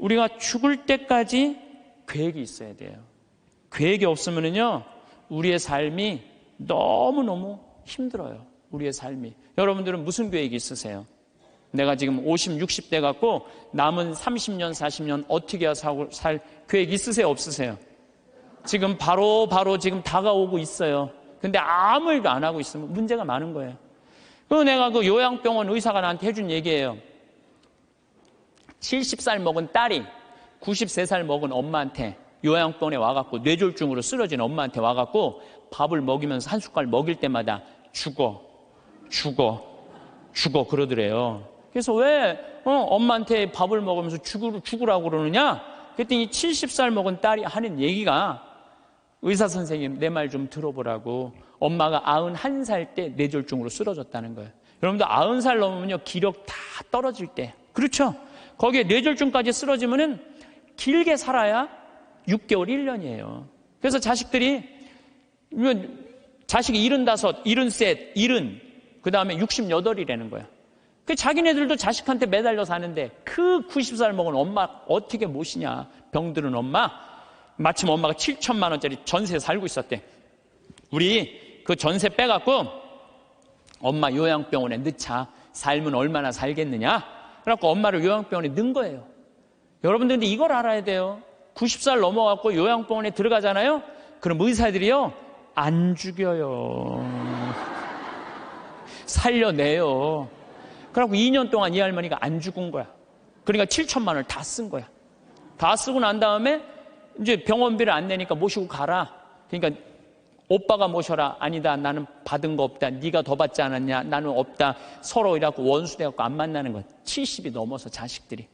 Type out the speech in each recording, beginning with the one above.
우리가 죽을 때까지 계획이 있어야 돼요. 계획이 없으면요, 우리의 삶이 너무너무 힘들어요. 우리의 삶이. 여러분들은 무슨 계획이 있으세요? 내가 지금 50, 60대 갖고 남은 30년, 40년 어떻게 살 계획 있으세요? 없으세요? 지금 바로 지금 다가오고 있어요. 근데 아무 일도 안 하고 있으면 문제가 많은 거예요. 그리고 내가 그 요양병원 의사가 나한테 해준 얘기예요. 70살 먹은 딸이 93살 먹은 엄마한테 요양병원에 와갖고 뇌졸중으로 쓰러진 엄마한테 와갖고 밥을 먹이면서 한 숟갈 먹일 때마다 죽어 그러더래요. 그래서 왜 엄마한테 밥을 먹으면서 죽으라고 그러느냐? 그랬더니 70살 먹은 딸이 하는 얘기가, 의사 선생님 내 말 좀 들어보라고, 엄마가 91살 때 뇌졸중으로 쓰러졌다는 거예요. 여러분들 90살 넘으면요, 기력 다 떨어질 때, 그렇죠? 거기에 뇌졸중까지 쓰러지면은 길게 살아야 6개월, 1년이에요. 그래서 자식이 75, 73, 70, 그 다음에 68이라는 거야. 그 자기네들도 자식한테 매달려 사는데 그 90살 먹은 엄마 어떻게 모시냐. 병들은 엄마. 마침 엄마가 7천만 원짜리 전세 살고 있었대. 우리 그 전세 빼갖고 엄마 요양병원에 넣자. 삶은 얼마나 살겠느냐. 그래갖고 엄마를 요양병원에 넣은 거예요. 여러분들 근데 이걸 알아야 돼요. 90살 넘어갖고 요양병원에 들어가잖아요. 그럼 의사들이요, 안 죽여요. 살려내요. 그래갖고 2년 동안 이 할머니가 안 죽은 거야. 그러니까 7천만 원을 다 쓴 거야. 다 쓰고 난 다음에 이제 병원비를 안 내니까 모시고 가라. 그러니까 오빠가 모셔라. 아니다, 나는 받은 거 없다. 네가 더 받지 않았냐. 나는 없다. 서로 이래갖고 원수 돼갖고 안 만나는 거야. 70이 넘어서 자식들이.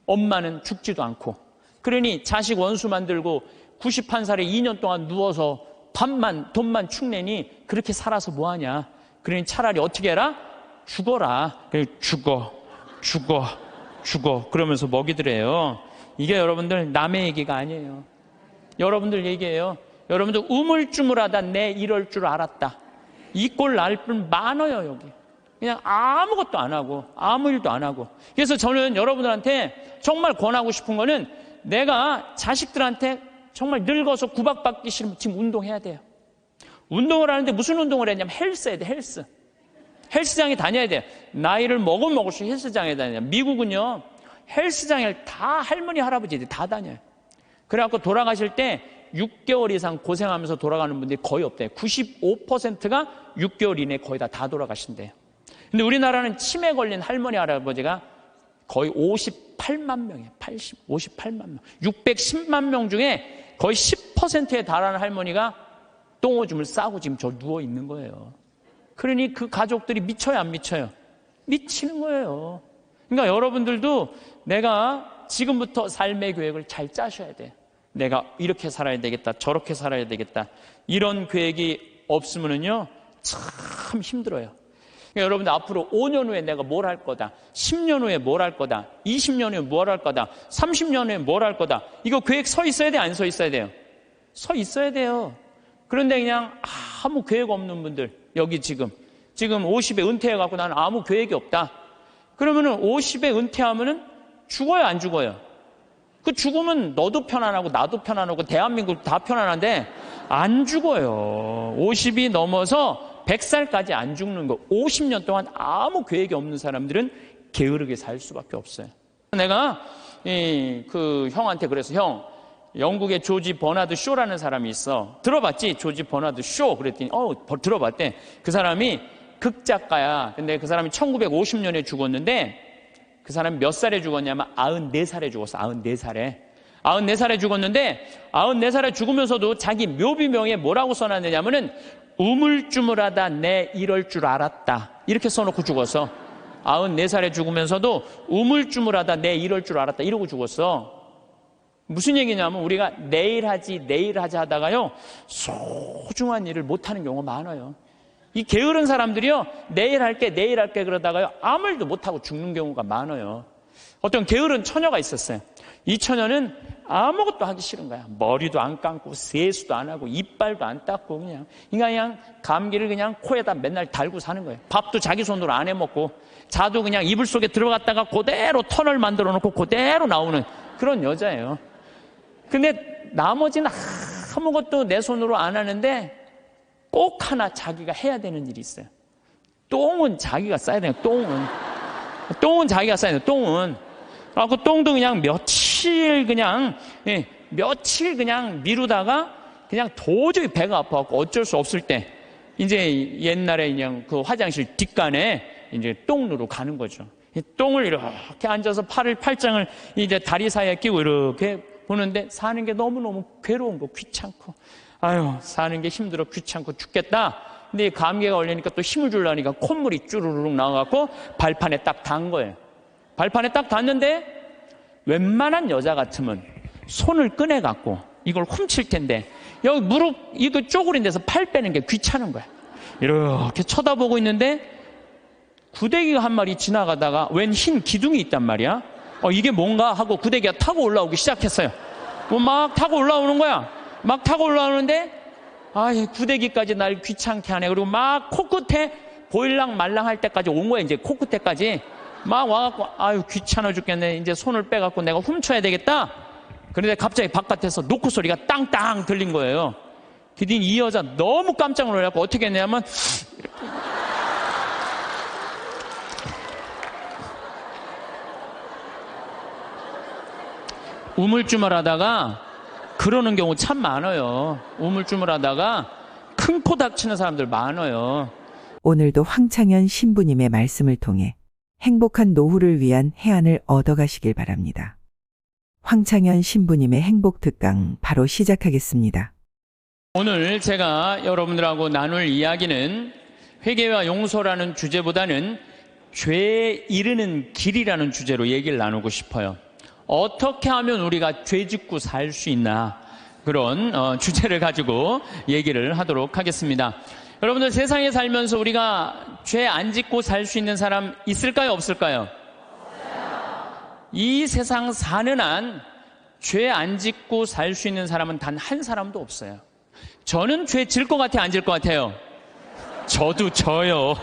엄마는 죽지도 않고. 그러니 자식 원수 만들고 91살에 2년 동안 누워서 돈만 축내니 그렇게 살아서 뭐하냐. 그러니 차라리 어떻게 해라? 죽어라. 죽어. 그러면서 먹이더래요. 이게 여러분들 남의 얘기가 아니에요. 여러분들 얘기예요. 여러분들 우물쭈물하다 내 이럴 줄 알았다. 이 꼴 날 분 많아요, 여기. 그냥 아무것도 안 하고, 아무 일도 안 하고. 그래서 저는 여러분들한테 정말 권하고 싶은 거는, 내가 자식들한테 정말 늙어서 구박받기 싫으면 지금 운동해야 돼요. 운동을 하는데 무슨 운동을 했냐면 헬스 해야 돼, 헬스. 헬스장에 다녀야 돼요. 나이를 먹을수록 헬스장에 다녀요. 미국은요, 헬스장에 다 할머니, 할아버지들이 다 다녀요. 그래갖고 돌아가실 때 6개월 이상 고생하면서 돌아가는 분들이 거의 없대요. 95%가 6개월 이내에 거의 다 돌아가신대요. 근데 우리나라는 치매 걸린 할머니, 할아버지가 거의 58만 명이에요. 58만 명. 610만 명 중에 거의 10%에 달하는 할머니가 똥오줌을 싸고 지금 저 누워 있는 거예요. 그러니 그 가족들이 미쳐요, 안 미쳐요? 미치는 거예요. 그러니까 여러분들도 내가 지금부터 삶의 계획을 잘 짜셔야 돼. 내가 이렇게 살아야 되겠다, 저렇게 살아야 되겠다. 이런 계획이 없으면요, 참 힘들어요. 그러니까 여러분들 앞으로 5년 후에 내가 뭘 할 거다, 10년 후에 뭘 할 거다, 20년 후에 뭘 할 거다, 30년 후에 뭘 할 거다. 이거 계획 서 있어야 돼, 안 서 있어야 돼요? 서 있어야 돼요. 그런데 그냥 아무 계획 없는 분들, 여기 지금 50에 은퇴해갖고 나는 아무 계획이 없다. 그러면은 50에 은퇴하면은 죽어요, 안 죽어요? 그 죽으면 너도 편안하고 나도 편안하고 대한민국 다 편안한데 안 죽어요. 50이 넘어서 100살까지 안 죽는 거. 50년 동안 아무 계획이 없는 사람들은 게으르게 살 수밖에 없어요. 내가 그 형한테 그래서, 형, 영국의 조지 버나드 쇼라는 사람이 있어. 들어봤지? 조지 버나드 쇼. 그랬더니 들어봤대. 그 사람이 극작가야. 근데 그 사람이 1950년에 죽었는데, 그 사람이 몇 살에 죽었냐면 94살에 죽었어. 94살에 죽었는데, 94살에 죽으면서도 자기 묘비명에 뭐라고 써놨느냐면은 우물쭈물하다 내 이럴 줄 알았다, 이렇게 써놓고 죽었어. 94살에 죽으면서도 우물쭈물하다 내 이럴 줄 알았다, 이러고 죽었어. 무슨 얘기냐면 우리가 내일 하지 하다가요, 소중한 일을 못하는 경우가 많아요. 이 게으른 사람들이요, 내일 할게 그러다가요, 아무 일도 못하고 죽는 경우가 많아요. 어떤 게으른 처녀가 있었어요. 이 처녀는 아무것도 하기 싫은 거야. 머리도 안 감고 세수도 안 하고 이빨도 안 닦고 그냥 감기를 그냥 코에다 맨날 달고 사는 거예요. 밥도 자기 손으로 안 해먹고, 자도 그냥 이불 속에 들어갔다가 그대로 터널 만들어 놓고 그대로 나오는 그런 여자예요. 근데 나머지는 아무것도 내 손으로 안 하는데 꼭 하나 자기가 해야 되는 일이 있어요. 똥은 자기가 싸야 돼요. 똥은 자기가 싸야 돼요. 똥은. 그 똥도 그냥 며칠 그냥 미루다가 그냥 도저히 배가 아파갖고 어쩔 수 없을 때 이제 옛날에 그냥 그 화장실 뒷간에 이제 똥누로 가는 거죠. 똥을 이렇게 앉아서 팔짱을 이제 다리 사이에 끼고 이렇게 보는데 사는 게 너무너무 괴로운 거, 귀찮고. 아유, 사는 게 힘들어, 귀찮고 죽겠다. 근데 감기가 걸리니까 또 힘을 주려니까 콧물이 쭈루룩 나와갖고 발판에 딱 닿은 거예요. 발판에 딱 닿는데 웬만한 여자 같으면 손을 꺼내갖고 이걸 훔칠 텐데 여기 무릎 이거 쪼그린 데서 팔 빼는 게 귀찮은 거야. 이렇게 쳐다보고 있는데 구데기가 한 마리 지나가다가 웬 흰 기둥이 있단 말이야. 이게 뭔가 하고 구데기가 타고 올라오기 시작했어요. 막 타고 올라오는 거야. 막 타고 올라오는데 구데기까지 날 귀찮게 하네. 그리고 막 코끝에 보일랑 말랑 할 때까지 온 거야. 이제 코끝에까지 막 와갖고 귀찮아 죽겠네. 이제 손을 빼갖고 내가 훔쳐야 되겠다. 그런데 갑자기 바깥에서 노크 소리가 땅땅 들린 거예요. 그랬더니 이 여자 너무 깜짝 놀라고 어떻게 했냐면 우물쭈물하다가 그러는 경우 참 많아요. 우물쭈물하다가 큰 코 닥치는 사람들 많아요. 오늘도 황창현 신부님의 말씀을 통해 행복한 노후를 위한 해안을 얻어가시길 바랍니다. 황창현 신부님의 행복 특강 바로 시작하겠습니다. 오늘 제가 여러분들하고 나눌 이야기는 회개와 용서라는 주제보다는 죄에 이르는 길이라는 주제로 얘기를 나누고 싶어요. 어떻게 하면 우리가 죄 짓고 살 수 있나, 그런 주제를 가지고 얘기를 하도록 하겠습니다. 여러분들, 세상에 살면서 우리가 죄 안 짓고 살 수 있는 사람 있을까요, 없을까요? 이 세상 사는 한 죄 안 짓고 살 수 있는 사람은 단 한 사람도 없어요. 저는 죄 질 것 같아요, 안 질 것 같아요? 저도 져요.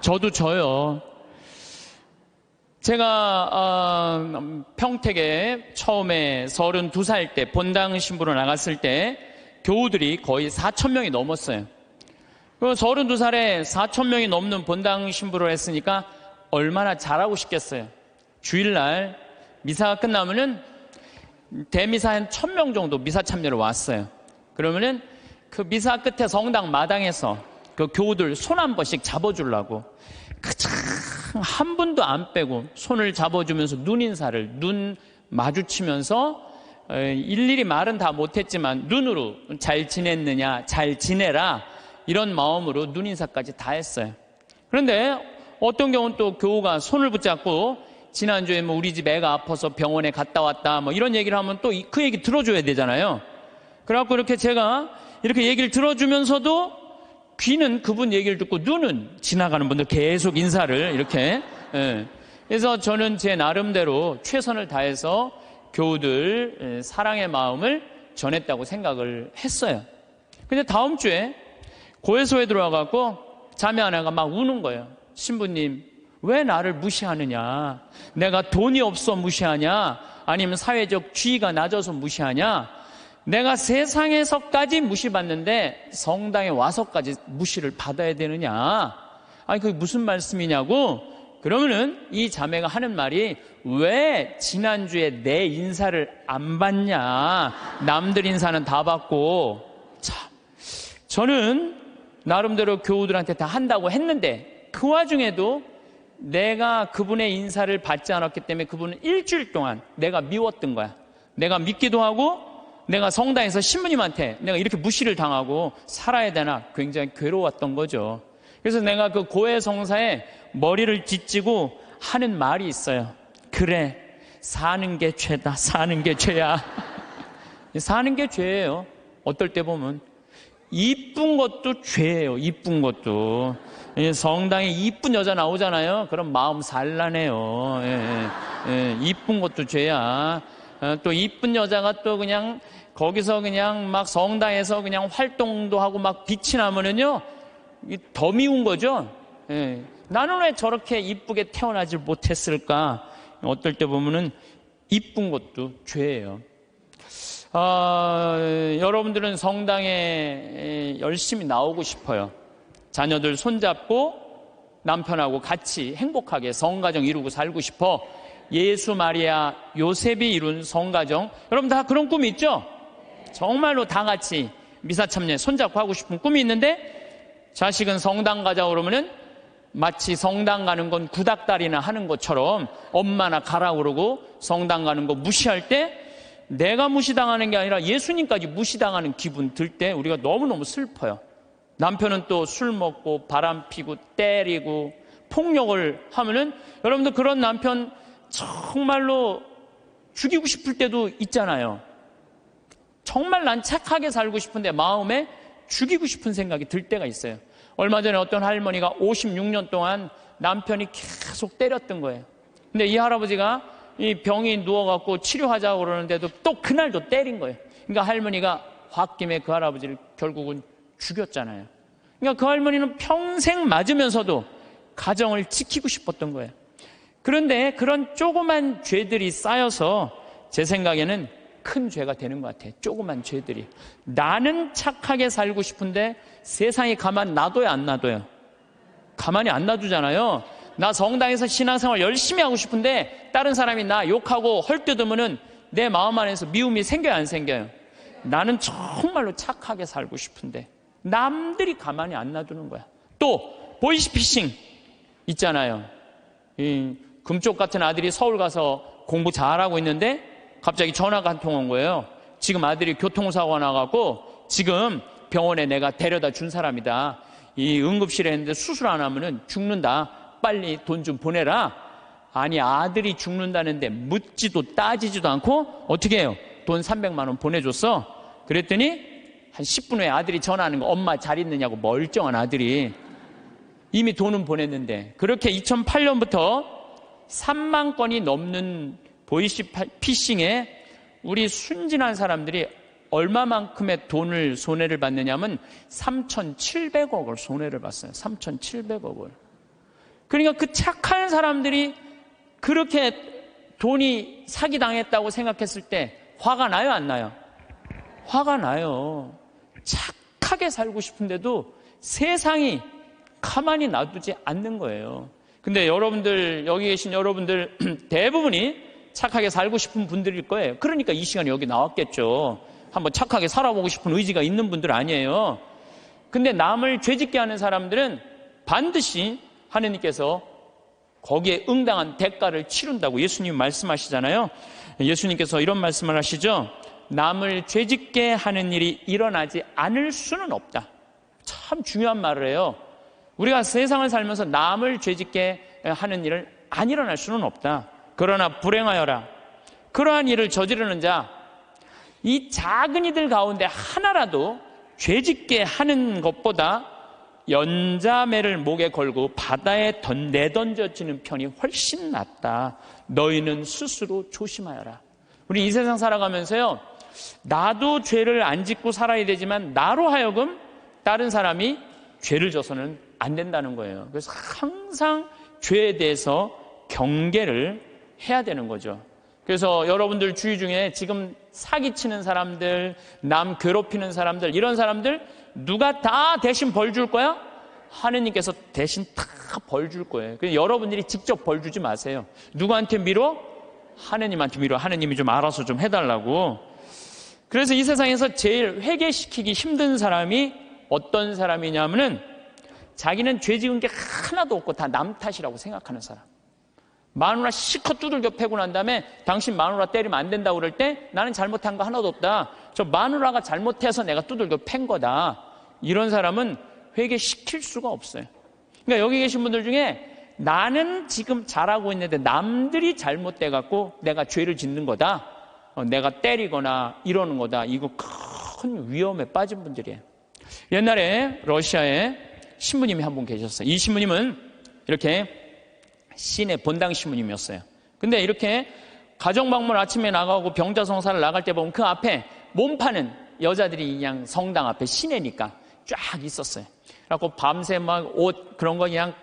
저도 져요. 제가 평택에 처음에 32살 때 본당 신부로 나갔을 때 교우들이 거의 4,000명이 넘었어요. 32살에 4,000명이 넘는 본당 신부를 했으니까 얼마나 잘하고 싶겠어요. 주일날 미사가 끝나면은 대미사 한 1,000명 정도 미사 참여를 왔어요. 그러면은 그 미사 끝에 성당 마당에서 그 교우들 손 한 번씩 잡아주려고 한 분도 안 빼고 손을 잡아주면서 눈인사를 눈 마주치면서 일일이 말은 다 못했지만 눈으로 잘 지냈느냐, 잘 지내라, 이런 마음으로 눈인사까지 다 했어요. 그런데 어떤 경우는 또 교우가 손을 붙잡고 지난주에 우리 집 애가 아파서 병원에 갔다 왔다 이런 얘기를 하면 또 그 얘기 들어줘야 되잖아요. 그래갖고 이렇게 제가 이렇게 얘기를 들어주면서도 귀는 그분 얘기를 듣고 눈은 지나가는 분들 계속 인사를 이렇게. 그래서 저는 제 나름대로 최선을 다해서 교우들 사랑의 마음을 전했다고 생각을 했어요. 근데 다음 주에 고해소에 들어와갖고 자매 하나가 막 우는 거예요. 신부님, 왜 나를 무시하느냐? 내가 돈이 없어 무시하냐? 아니면 사회적 지위가 낮아서 무시하냐? 내가 세상에서까지 무시받는데 성당에 와서까지 무시를 받아야 되느냐? 그게 무슨 말씀이냐고? 그러면은 이 자매가 하는 말이, 왜 지난주에 내 인사를 안 받냐? 남들 인사는 다 받고. 참, 저는 나름대로 교우들한테 다 한다고 했는데 그 와중에도 내가 그분의 인사를 받지 않았기 때문에 그분은 일주일 동안 내가 미웠던 거야. 내가 믿기도 하고 내가 성당에서 신부님한테 내가 이렇게 무시를 당하고 살아야 되나 굉장히 괴로웠던 거죠. 그래서 내가 그 고해성사에 머리를 뒤지고 하는 말이 있어요. 그래, 사는 게 죄다. 사는 게 죄야. 사는 게 죄예요. 어떨 때 보면 이쁜 것도 죄예요. 이쁜 것도. 성당에 이쁜 여자 나오잖아요. 그럼 마음 산란해요. 이쁜 것도 죄야. 또 이쁜 여자가 또 그냥 거기서 그냥 막 성당에서 그냥 활동도 하고 막 빛이 나면은요, 더 미운 거죠. 나는 왜 저렇게 이쁘게 태어나질 못했을까? 어떨 때 보면은 이쁜 것도 죄예요. 여러분들은 성당에 열심히 나오고 싶어요. 자녀들 손잡고 남편하고 같이 행복하게 성가정 이루고 살고 싶어. 예수, 마리아, 요셉이 이룬 성가정, 여러분 다 그런 꿈이 있죠? 정말로 다 같이 미사 참여 손잡고 하고 싶은 꿈이 있는데, 자식은 성당 가자고 그러면은 마치 성당 가는 건 구닥다리나 하는 것처럼 엄마나 가라고 그러고 성당 가는 거 무시할 때, 내가 무시당하는 게 아니라 예수님까지 무시당하는 기분 들 때 우리가 너무너무 슬퍼요. 남편은 또 술 먹고 바람 피고 때리고 폭력을 하면은, 여러분들 그런 남편 정말로 죽이고 싶을 때도 있잖아요. 정말 난 착하게 살고 싶은데 마음에 죽이고 싶은 생각이 들 때가 있어요. 얼마 전에 어떤 할머니가 56년 동안 남편이 계속 때렸던 거예요. 근데 이 할아버지가 이 병이 누워갖고 치료하자고 그러는데도 또 그날도 때린 거예요. 그러니까 할머니가 홧김에 그 할아버지를 결국은 죽였잖아요. 그러니까 그 할머니는 평생 맞으면서도 가정을 지키고 싶었던 거예요. 그런데 그런 조그만 죄들이 쌓여서 제 생각에는 큰 죄가 되는 것 같아요. 조그만 죄들이. 나는 착하게 살고 싶은데 세상이 가만 놔둬요, 안 놔둬요? 가만히 안 놔두잖아요. 나 성당에서 신앙생활 열심히 하고 싶은데 다른 사람이 나 욕하고 헐뜯으면은 내 마음 안에서 미움이 생겨요, 안 생겨요? 나는 정말로 착하게 살고 싶은데 남들이 가만히 안 놔두는 거야. 또 보이스피싱 있잖아요. 이 금쪽 같은 아들이 서울 가서 공부 잘하고 있는데 갑자기 전화가 한 통 온 거예요. 지금 아들이 교통사고가 나갖고 지금 병원에 내가 데려다 준 사람이다. 이 응급실에 있는데 수술 안 하면은 죽는다. 빨리 돈 좀 보내라. 아니, 아들이 죽는다는데 묻지도 따지지도 않고 어떻게 해요? 돈 300만 원 보내줬어. 그랬더니 한 10분 후에 아들이 전화하는 거, 엄마 잘 있느냐고. 멀쩡한 아들이. 이미 돈은 보냈는데. 그렇게 2008년부터 3만 건이 넘는 보이스피싱에 우리 순진한 사람들이 얼마만큼의 돈을 손해를 받느냐면 3,700억을 손해를 봤어요. 3,700억을. 그러니까 그 착한 사람들이 그렇게 돈이 사기당했다고 생각했을 때 화가 나요, 안 나요? 화가 나요. 착하게 살고 싶은데도 세상이 가만히 놔두지 않는 거예요. 근데 여러분들, 여기 계신 여러분들 대부분이 착하게 살고 싶은 분들일 거예요. 그러니까 이 시간에 여기 나왔겠죠. 한번 착하게 살아보고 싶은 의지가 있는 분들 아니에요. 근데 남을 죄짓게 하는 사람들은 반드시 하느님께서 거기에 응당한 대가를 치른다고 예수님 말씀하시잖아요. 예수님께서 이런 말씀을 하시죠. 남을 죄짓게 하는 일이 일어나지 않을 수는 없다. 참 중요한 말을 해요. 우리가 세상을 살면서 남을 죄짓게 하는 일을 안 일어날 수는 없다. 그러나 불행하여라. 그러한 일을 저지르는 자, 이 작은 이들 가운데 하나라도 죄짓게 하는 것보다 연자매를 목에 걸고 바다에 내던져지는 편이 훨씬 낫다. 너희는 스스로 조심하여라. 우리 이 세상 살아가면서요, 나도 죄를 안 짓고 살아야 되지만 나로 하여금 다른 사람이 죄를 져서는 안 된다는 거예요. 그래서 항상 죄에 대해서 경계를 해야 되는 거죠. 그래서 여러분들 주위 중에 지금 사기치는 사람들, 남 괴롭히는 사람들, 이런 사람들 누가 다 대신 벌 줄 거야? 하느님께서 대신 다 벌 줄 거예요. 그래서 여러분들이 직접 벌 주지 마세요. 누구한테 미뤄? 하느님한테 미뤄. 하느님이 좀 알아서 좀 해달라고. 그래서 이 세상에서 제일 회개시키기 힘든 사람이 어떤 사람이냐면은 자기는 죄 지은 게 하나도 없고 다 남 탓이라고 생각하는 사람. 마누라 실컷 두들겨 패고 난 다음에 당신 마누라 때리면 안 된다고 그럴 때 나는 잘못한 거 하나도 없다. 저 마누라가 잘못해서 내가 두들겨 팬 거다. 이런 사람은 회개시킬 수가 없어요. 그러니까 여기 계신 분들 중에 나는 지금 잘하고 있는데 남들이 잘못돼갖고 내가 죄를 짓는 거다. 내가 때리거나 이러는 거다. 이거 큰 위험에 빠진 분들이에요. 옛날에 러시아에 신부님이 한 분 계셨어요. 이 신부님은 이렇게 시내 본당 신부님이었어요. 근데 이렇게 가정방문 아침에 나가고 병자성사를 나갈 때 보면 그 앞에 몸 파는 여자들이 그냥 성당 앞에 시내니까 쫙 있었어요. 그래갖고 밤새 막 옷 그런 거 그냥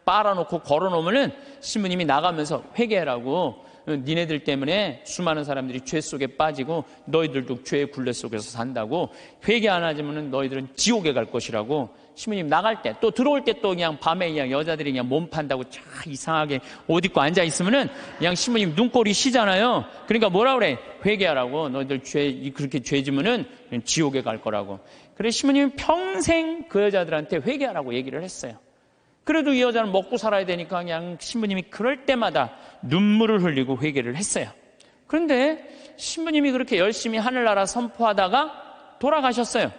빨아놓고 걸어놓으면은 신부님이 나가면서 회개하라고 니네들 때문에 수많은 사람들이 죄 속에 빠지고 너희들도 죄의 굴레 속에서 산다고 회개 안 하지면 너희들은 지옥에 갈 것이라고 신부님 나갈 때 또 들어올 때 또 그냥 밤에 그냥 여자들이 그냥 몸 판다고 참 이상하게 옷 입고 앉아 있으면은 그냥 신부님 눈꼴이 시잖아요. 그러니까 뭐라 그래? 회개하라고. 너희들 그렇게 죄 지면은 지옥에 갈 거라고. 그래서 신부님은 평생 그 여자들한테 회개하라고 얘기를 했어요. 그래도 이 여자는 먹고 살아야 되니까 그냥 신부님이 그럴 때마다 눈물을 흘리고 회개를 했어요. 그런데 신부님이 그렇게 열심히 하늘나라 선포하다가 돌아가셨어요.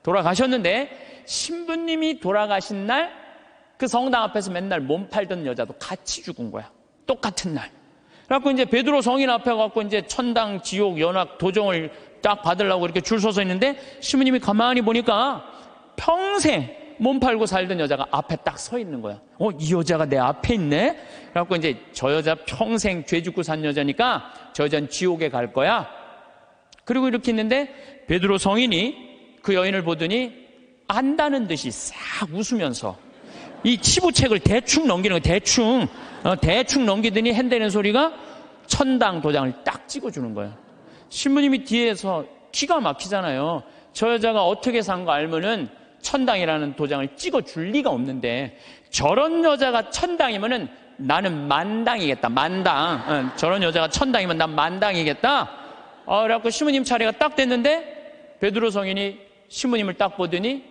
돌아가셨는데 신부님이 돌아가신 날 그 성당 앞에서 맨날 몸 팔던 여자도 같이 죽은 거야. 똑같은 날. 그래갖고 이제 베드로 성인 앞에 갖고 이제 천당, 지옥, 연락, 도정을 딱 받으려고 이렇게 줄 서서 있는데 신부님이 가만히 보니까 평생 몸 팔고 살던 여자가 앞에 딱 서 있는 거야. 이 여자가 내 앞에 있네? 그래갖고 이제 저 여자 평생 죄 짓고 산 여자니까 저 여자는 지옥에 갈 거야. 그리고 이렇게 있는데 베드로 성인이 그 여인을 보더니 안다는 듯이 싹 웃으면서 이 치부책을 대충 넘기는 거야. 대충 넘기더니 핸대는 소리가 천당 도장을 딱 찍어주는 거예요. 신부님이 뒤에서 기가 막히잖아요. 저 여자가 어떻게 산 거 알면은 천당이라는 도장을 찍어줄 리가 없는데 저런 여자가 천당이면은 나는 만당이겠다. 만당. 저런 여자가 천당이면 난 만당이겠다. 그래갖고 신부님 차례가 딱 됐는데 베드로 성인이 신부님을 딱 보더니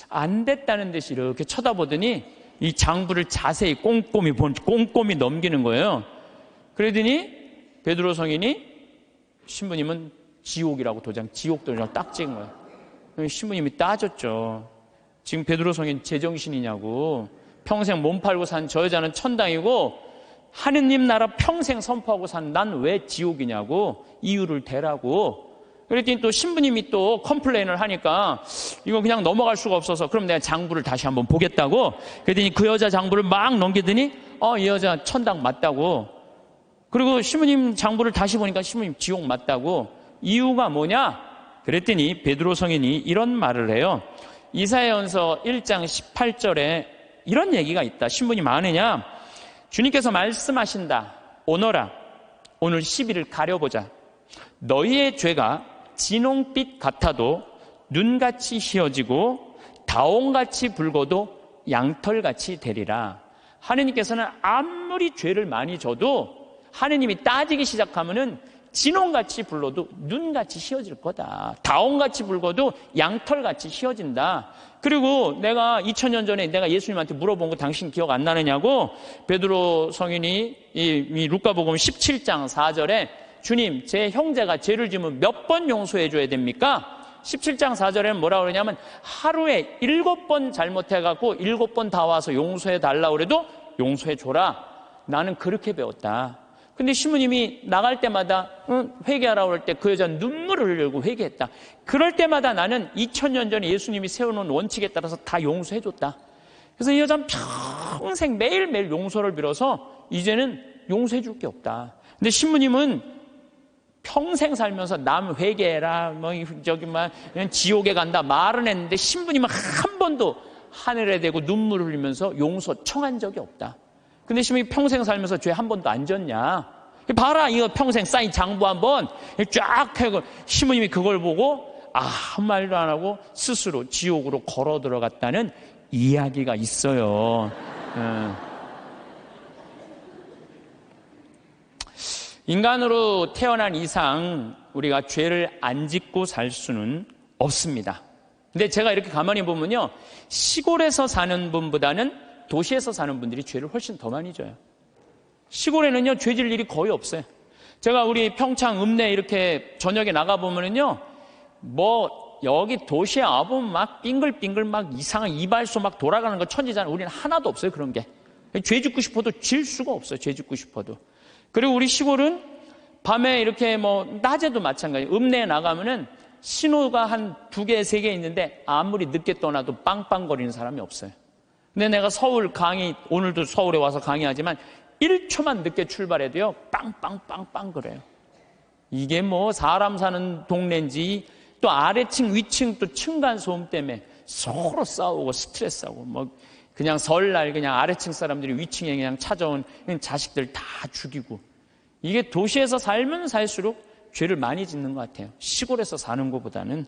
안 됐다는 듯이 이렇게 쳐다보더니 이 장부를 자세히 꼼꼼히 넘기는 거예요. 그러더니 베드로 성인이 신부님은 지옥이라고 지옥 도장 딱 찍은 거예요. 신부님이 따졌죠. 지금 베드로 성인 제정신이냐고. 평생 몸 팔고 산 저 여자는 천당이고 하느님 나라 평생 선포하고 산 난 왜 지옥이냐고 이유를 대라고. 그랬더니 또 신부님이 또 컴플레인을 하니까 이거 그냥 넘어갈 수가 없어서 그럼 내가 장부를 다시 한번 보겠다고. 그랬더니 그 여자 장부를 막 넘기더니 이 여자 천당 맞다고. 그리고 신부님 장부를 다시 보니까 신부님 지옥 맞다고. 이유가 뭐냐? 그랬더니 베드로 성인이 이런 말을 해요. 이사야전서 1장 18절에 이런 얘기가 있다. 신부님 아느냐? 주님께서 말씀하신다. 오너라. 오늘 10일을 가려보자. 너희의 죄가 진홍빛 같아도 눈같이 희어지고 다홍같이 붉어도 양털같이 되리라. 하느님께서는 아무리 죄를 많이 져도 하느님이 따지기 시작하면은 진홍같이 불러도 눈같이 희어질 거다. 다홍같이 붉어도 양털같이 희어진다. 그리고 내가 2000년 전에 내가 예수님한테 물어본 거 당신 기억 안 나느냐고. 베드로 성인이 이 루카복음 17장 4절에 주님, 제 형제가 죄를 지으면 몇 번 용서해 줘야 됩니까? 17장 4절에는 뭐라고 그러냐면 하루에 7번 잘못해갖고 7번 다 와서 용서해 달라고 그래도 용서해 줘라. 나는 그렇게 배웠다. 근데 신부님이 나갈 때마다 회개하라고 할 때 그 여자는 눈물을 흘리고 회개했다. 그럴 때마다 나는 2000년 전에 예수님이 세워놓은 원칙에 따라서 다 용서해 줬다. 그래서 이 여자는 평생 매일매일 용서를 빌어서 이제는 용서해 줄 게 없다. 근데 신부님은 평생 살면서 남 회개해라, 그냥 지옥에 간다 말은 했는데 신부님은 한 번도 하늘에 대고 눈물을 흘리면서 용서 청한 적이 없다. 근데 신부님이 평생 살면서 죄 한 번도 안 졌냐? 봐라, 이거 평생 쌓인 장부 한번 쫙 해고 신부님이 그걸 보고 한 말도 안 하고 스스로 지옥으로 걸어 들어갔다는 이야기가 있어요. 인간으로 태어난 이상 우리가 죄를 안 짓고 살 수는 없습니다. 근데 제가 이렇게 가만히 보면요, 시골에서 사는 분보다는 도시에서 사는 분들이 죄를 훨씬 더 많이 져요. 시골에는요, 죄 질 일이 거의 없어요. 제가 우리 평창 읍내 이렇게 저녁에 나가보면은요, 여기 도시에 와보면 막 빙글빙글 막 이상한 이발소 막 돌아가는 거 천지잖아요. 우리는 하나도 없어요, 그런 게. 죄 짓고 싶어도 질 수가 없어요, 죄 짓고 싶어도. 그리고 우리 시골은 밤에 이렇게 낮에도 마찬가지예요. 읍내에 나가면은 신호가 한 2개, 3개 있는데 아무리 늦게 떠나도 빵빵거리는 사람이 없어요. 근데 내가 서울 오늘도 서울에 와서 강의하지만 1초만 늦게 출발해도요, 빵빵빵빵 그래요. 이게 사람 사는 동네인지 또 아래층, 위층 또 층간소음 때문에 서로 싸우고 스트레스하고 그냥 설날 그냥 아래층 사람들이 위층에 그냥 찾아온 자식들 다 죽이고 이게 도시에서 살면 살수록 죄를 많이 짓는 것 같아요. 시골에서 사는 것보다는.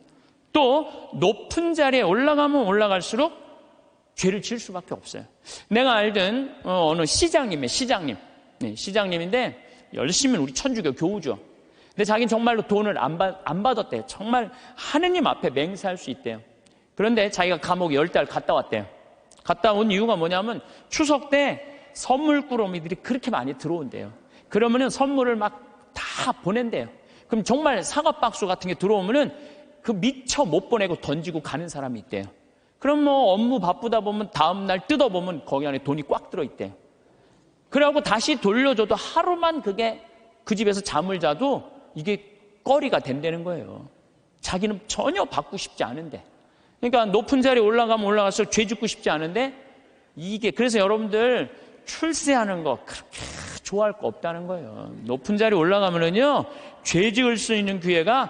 또 높은 자리에 올라가면 올라갈수록 죄를 지을 수밖에 없어요. 내가 알던 어느 시장님. 네, 시장님인데 열심히 우리 천주교 교우죠. 근데 자기는 정말로 돈을 안 받았대요. 정말 하느님 앞에 맹세할 수 있대요. 그런데 자기가 감옥에 10달 갔다 왔대요. 갔다 온 이유가 뭐냐면 추석 때 선물 꾸러미들이 그렇게 많이 들어온대요. 그러면은 선물을 막 다 보낸대요. 그럼 정말 사과박스 같은 게 들어오면은 그 미처 못 보내고 던지고 가는 사람이 있대요. 그럼 뭐 업무 바쁘다 보면 다음날 뜯어보면 거기 안에 돈이 꽉 들어있대요. 그래갖고 다시 돌려줘도 하루만 그게 그 집에서 잠을 자도 이게 꺼리가 된다는 거예요. 자기는 전혀 받고 싶지 않은데. 그러니까 높은 자리에 올라가면 올라갈수록 죄 짓고 싶지 않은데 이게 그래서 여러분들 출세하는 거 그렇게 좋아할 거 없다는 거예요. 높은 자리에 올라가면은요 죄 지을 수 있는 기회가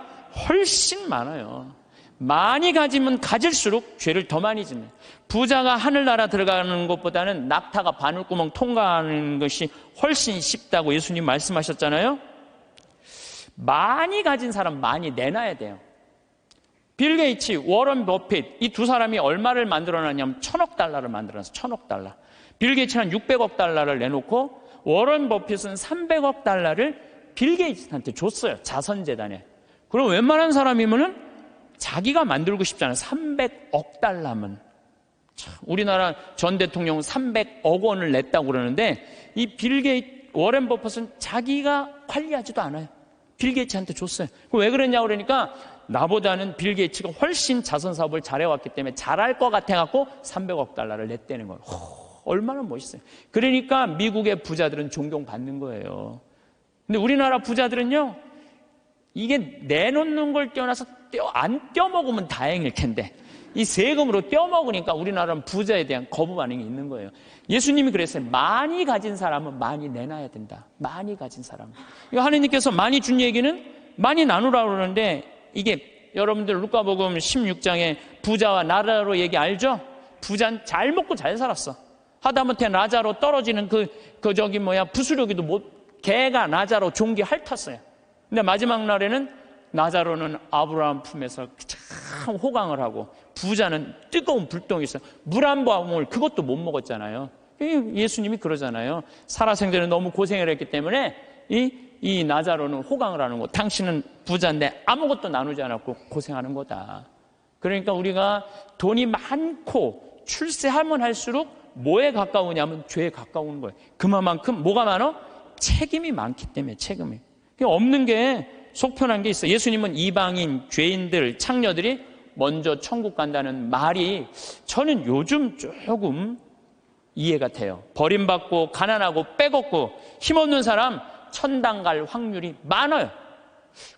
훨씬 많아요. 많이 가지면 가질수록 죄를 더 많이 짓는. 부자가 하늘나라 들어가는 것보다는 낙타가 바늘구멍 통과하는 것이 훨씬 쉽다고 예수님 말씀하셨잖아요. 많이 가진 사람 많이 내놔야 돼요. 빌 게이츠, 워런 버핏 이 두 사람이 얼마를 만들어놨냐면 1000억 달러를 만들어놨어요. 1000억 달러. 빌 게이츠는 600억 달러를 내놓고 워런 버핏은 300억 달러를 빌 게이츠한테 줬어요. 자선재단에. 그럼 웬만한 사람이면은 자기가 만들고 싶잖아요. 300억 달러면. 참, 우리나라 전 대통령은 300억 원을 냈다고 그러는데 이 빌 게이츠, 워런 버핏은 자기가 관리하지도 않아요. 빌 게이츠한테 줬어요. 왜 그랬냐고 그러니까 나보다는 빌 게이츠가 훨씬 자선사업을 잘해왔기 때문에 잘할 것 같아갖고 300억 달러를 냈다는 거예요. 얼마나 멋있어요. 그러니까 미국의 부자들은 존경받는 거예요. 근데 우리나라 부자들은요, 이게 내놓는 걸 떼어놔서 안 떼어먹으면 다행일 텐데 이 세금으로 떼어먹으니까 우리나라는 부자에 대한 거부 반응이 있는 거예요. 예수님이 그랬어요. 많이 가진 사람은 많이 내놔야 된다. 많이 가진 사람. 하느님께서 많이 준 얘기는 많이 나누라고 그러는데 이게 여러분들 루카복음 16장에 부자와 나자로 얘기 알죠? 부자는 잘 먹고 잘 살았어. 하다못해 나자로 떨어지는 부스러기도 개가 나자로 종기 핥았어요. 근데 마지막 날에는 나자로는 아브라함 품에서 참 호강을 하고 부자는 뜨거운 불똥이 있어요. 물 한 방울 그것도 못 먹었잖아요. 예수님이 그러잖아요. 살아생전에 너무 고생을 했기 때문에 이 나자로는 호강을 하는 거. 당신은 부자인데 아무것도 나누지 않았고 고생하는 거다. 그러니까 우리가 돈이 많고 출세하면 할수록 뭐에 가까우냐면 죄에 가까운 거예요. 그만큼 뭐가 많아? 책임이 많기 때문에 책임이. 없는 게 속편한 게 있어요. 예수님은 이방인, 죄인들, 창녀들이 먼저 천국 간다는 말이 저는 요즘 조금 이해가 돼요. 버림받고 가난하고 빼곡고 힘없는 사람 천당 갈 확률이 많아요.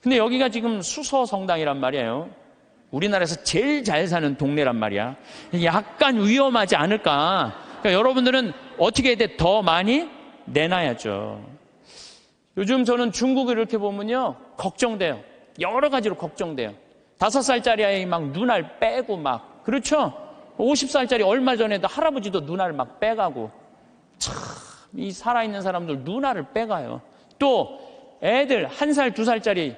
근데 여기가 지금 수서성당이란 말이에요. 우리나라에서 제일 잘 사는 동네란 말이야. 약간 위험하지 않을까. 그러니까 여러분들은 어떻게 해야 돼? 더 많이 내놔야죠. 요즘 저는 중국을 이렇게 보면요 걱정돼요. 여러 가지로 걱정돼요. 5살짜리 아이 막 눈알 빼고 막 그렇죠? 50살짜리 얼마 전에도 할아버지도 눈알 막 빼가고 참 이 살아있는 사람들 눈알을 빼가요. 또 애들 1살 2살짜리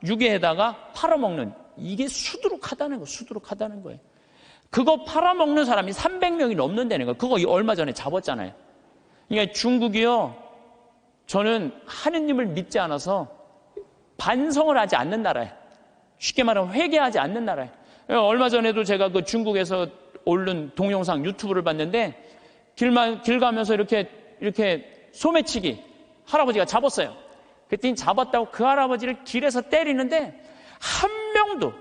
유괴해다가 팔아먹는 이게 수두룩하다는 거예요. 그거 팔아먹는 사람이 300명이 넘는다는 거예요. 그거 얼마 전에 잡았잖아요. 그러니까 중국이요 저는 하느님을 믿지 않아서 반성을 하지 않는 나라예요. 쉽게 말하면 회개하지 않는 나라예요. 얼마 전에도 제가 그 중국에서 올린 동영상 유튜브를 봤는데 길 가면서 이렇게 소매치기 할아버지가 잡았어요. 그랬더니 잡았다고 그 할아버지를 길에서 때리는데 한 명도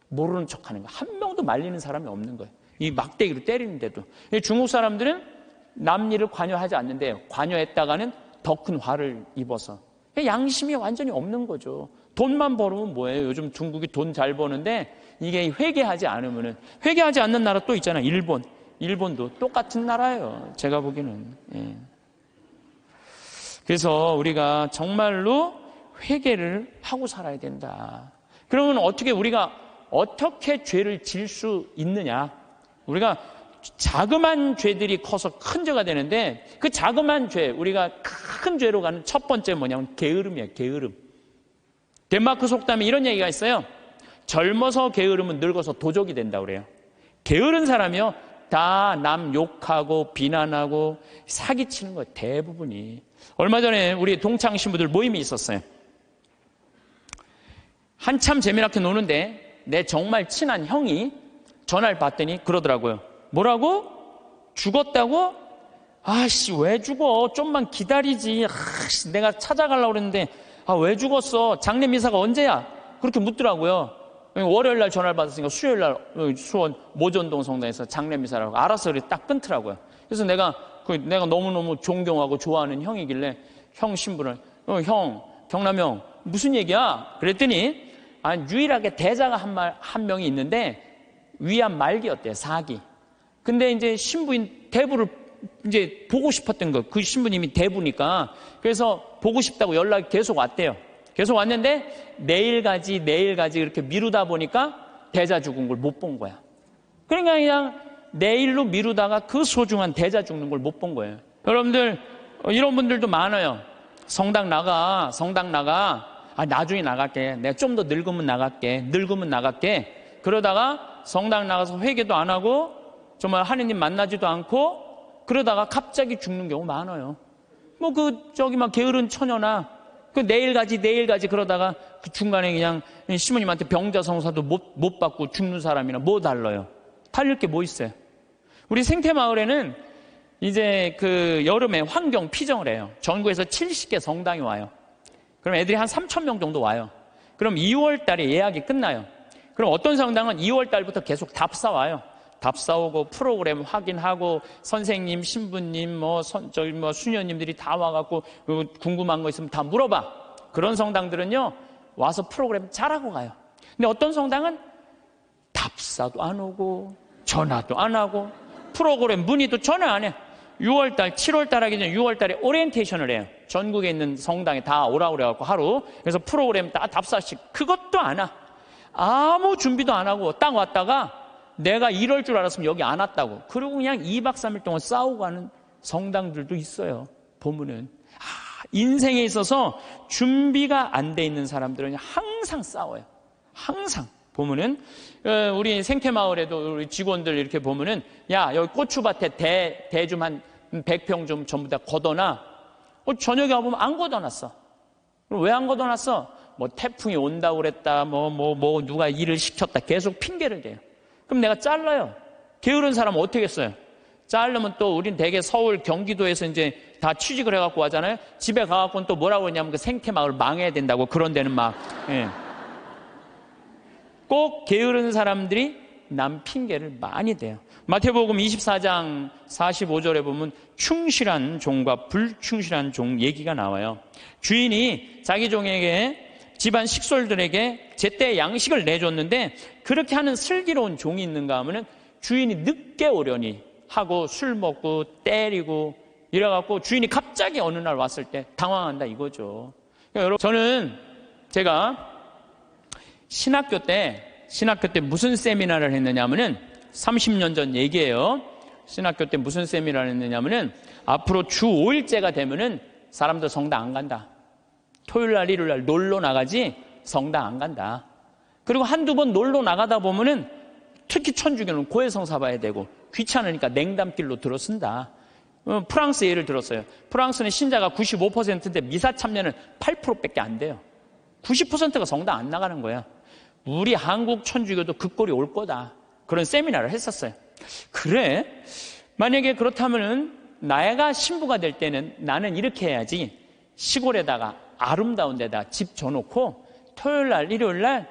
모르는 척하는 거예요. 한 명도 말리는 사람이 없는 거예요. 이 막대기로 때리는데도. 중국 사람들은 남 일을 관여하지 않는데요. 관여했다가는 더 큰 화를 입어서. 양심이 완전히 없는 거죠. 돈만 벌으면 뭐예요? 요즘 중국이 돈 잘 버는데 이게 회개하지 않으면은 회개하지 않는 나라 또 있잖아요. 일본도 똑같은 나라예요. 제가 보기에는. 예. 그래서 우리가 정말로 회개를 하고 살아야 된다. 그러면 우리가 어떻게 죄를 질 수 있느냐? 우리가 자그만 죄들이 커서 큰 죄가 되는데 그 자그만 죄, 우리가 큰 죄로 가는 첫 번째 뭐냐면 게으름이야, 게으름. 덴마크 속담에 이런 얘기가 있어요. 젊어서 게으름은 늙어서 도적이 된다고 그래요. 게으른 사람이요, 다 남 욕하고 비난하고 사기치는 거예요, 대부분이. 얼마 전에 우리 동창 신부들 모임이 있었어요. 한참 재미나게 노는데 내 정말 친한 형이 전화를 받더니 그러더라고요. 뭐라고? 죽었다고? 아씨, 왜 죽어? 좀만 기다리지. 아씨, 내가 찾아가려고 그랬는데 왜 죽었어? 장례 미사가 언제야? 그렇게 묻더라고요. 월요일 날 전화를 받았으니까 수요일 날 수원 모전동 성당에서 장례 미사라고 알아서 그렇게 딱 끊더라고요. 그래서 내가 너무너무 존경하고 좋아하는 형이길래 형 신부를 형, 경남 형 무슨 얘기야? 그랬더니 유일하게 대자가 한 명이 있는데 위암 말기였대요, 4기. 근데 이제 신부인 대부를 이제 보고 싶었던 거, 그 신부님이 대부니까. 그래서 보고 싶다고 연락이 계속 왔대요. 계속 왔는데 내일 가지 이렇게 미루다 보니까 대자 죽은 걸 못 본 거야. 그러니까 그냥 내일로 미루다가 그 소중한 대자 죽는 걸 못 본 거예요. 여러분들, 이런 분들도 많아요. 성당 나가. 나중에 나갈게. 내가 좀 더 늙으면 나갈게. 그러다가 성당 나가서 회개도 안 하고 정말 하느님 만나지도 않고 그러다가 갑자기 죽는 경우 많아요. 막 게으른 처녀나 내일 가지 그러다가 그 중간에 그냥 시모님한테 병자성사도 못 받고 죽는 사람이나 뭐 달라요? 달릴 게 뭐 있어요? 우리 생태마을에는 이제 그 여름에 환경 피정을 해요. 전국에서 70개 성당이 와요. 그럼 애들이 한 3,000명 정도 와요. 그럼 2월 달에 예약이 끝나요. 그럼 어떤 성당은 2월 달부터 계속 답사 와요. 답사 오고 프로그램 확인하고 선생님, 신부님, 수녀님들이 다 와갖고 궁금한 거 있으면 다 물어봐. 그런 성당들은요, 와서 프로그램 잘하고 가요. 근데 어떤 성당은 답사도 안 오고 전화도 안 하고 프로그램 문의도 전화 안 해. 6월달, 7월달 하기 전에 6월달에 오리엔테이션을 해요. 전국에 있는 성당에 다 오라고 그래갖고 하루. 그래서 프로그램 다 답사식. 그것도 안 와. 아무 준비도 안 하고 딱 왔다가 내가 이럴 줄 알았으면 여기 안 왔다고. 그리고 그냥 2박 3일 동안 싸우고 가는 성당들도 있어요. 보면은. 인생에 있어서 준비가 안 돼 있는 사람들은 항상 싸워요. 항상. 보면은, 우리 생태마을에도 우리 직원들 이렇게 보면은, 야, 여기 고추밭에 대 좀 한 100평 좀 전부 다 걷어놔. 저녁에 와보면 안 걷어놨어. 왜 안 걷어놨어? 태풍이 온다고 그랬다, 누가 일을 시켰다. 계속 핑계를 대요. 그럼 내가 잘라요. 게으른 사람은 어떻게 했어요? 자르면 또 우린 대개 서울, 경기도에서 이제 다 취직을 해갖고 하잖아요. 집에 가갖고는 또 뭐라고 하냐면 그 생태마을 망해야 된다고 그런 데는 막, 예. 꼭 게으른 사람들이 남 핑계를 많이 대요. 마태복음 24장 45절에 보면 충실한 종과 불충실한 종 얘기가 나와요. 주인이 자기 종에게 집안 식솔들에게 제때 양식을 내줬는데 그렇게 하는 슬기로운 종이 있는가 하면은 주인이 늦게 오려니 하고 술 먹고 때리고 이래갖고 주인이 갑자기 어느 날 왔을 때 당황한다 이거죠. 그러니까 여러분, 저는 제가 신학교 때 무슨 세미나를 했느냐 하면은 30년 전 얘기예요. 신학교 때 무슨 세미나를 했느냐 하면은 앞으로 주 5일째가 되면은 사람들 성당 안 간다. 토요일 날, 일요일 날 놀러 나가지 성당 안 간다. 그리고 한두 번 놀러 나가다 보면은 특히 천주교는 고해성사 봐야 되고 귀찮으니까 냉담길로 들어선다. 프랑스 예를 들었어요. 프랑스는 신자가 95%인데 미사 참여는 8%밖에 안 돼요. 90%가 성당 안 나가는 거야. 우리 한국 천주교도 그 꼴이 올 거다. 그런 세미나를 했었어요. 그래? 만약에 그렇다면은 내가 신부가 될 때는 나는 이렇게 해야지. 시골에다가 아름다운 데다 집 줘놓고 토요일 날, 일요일 날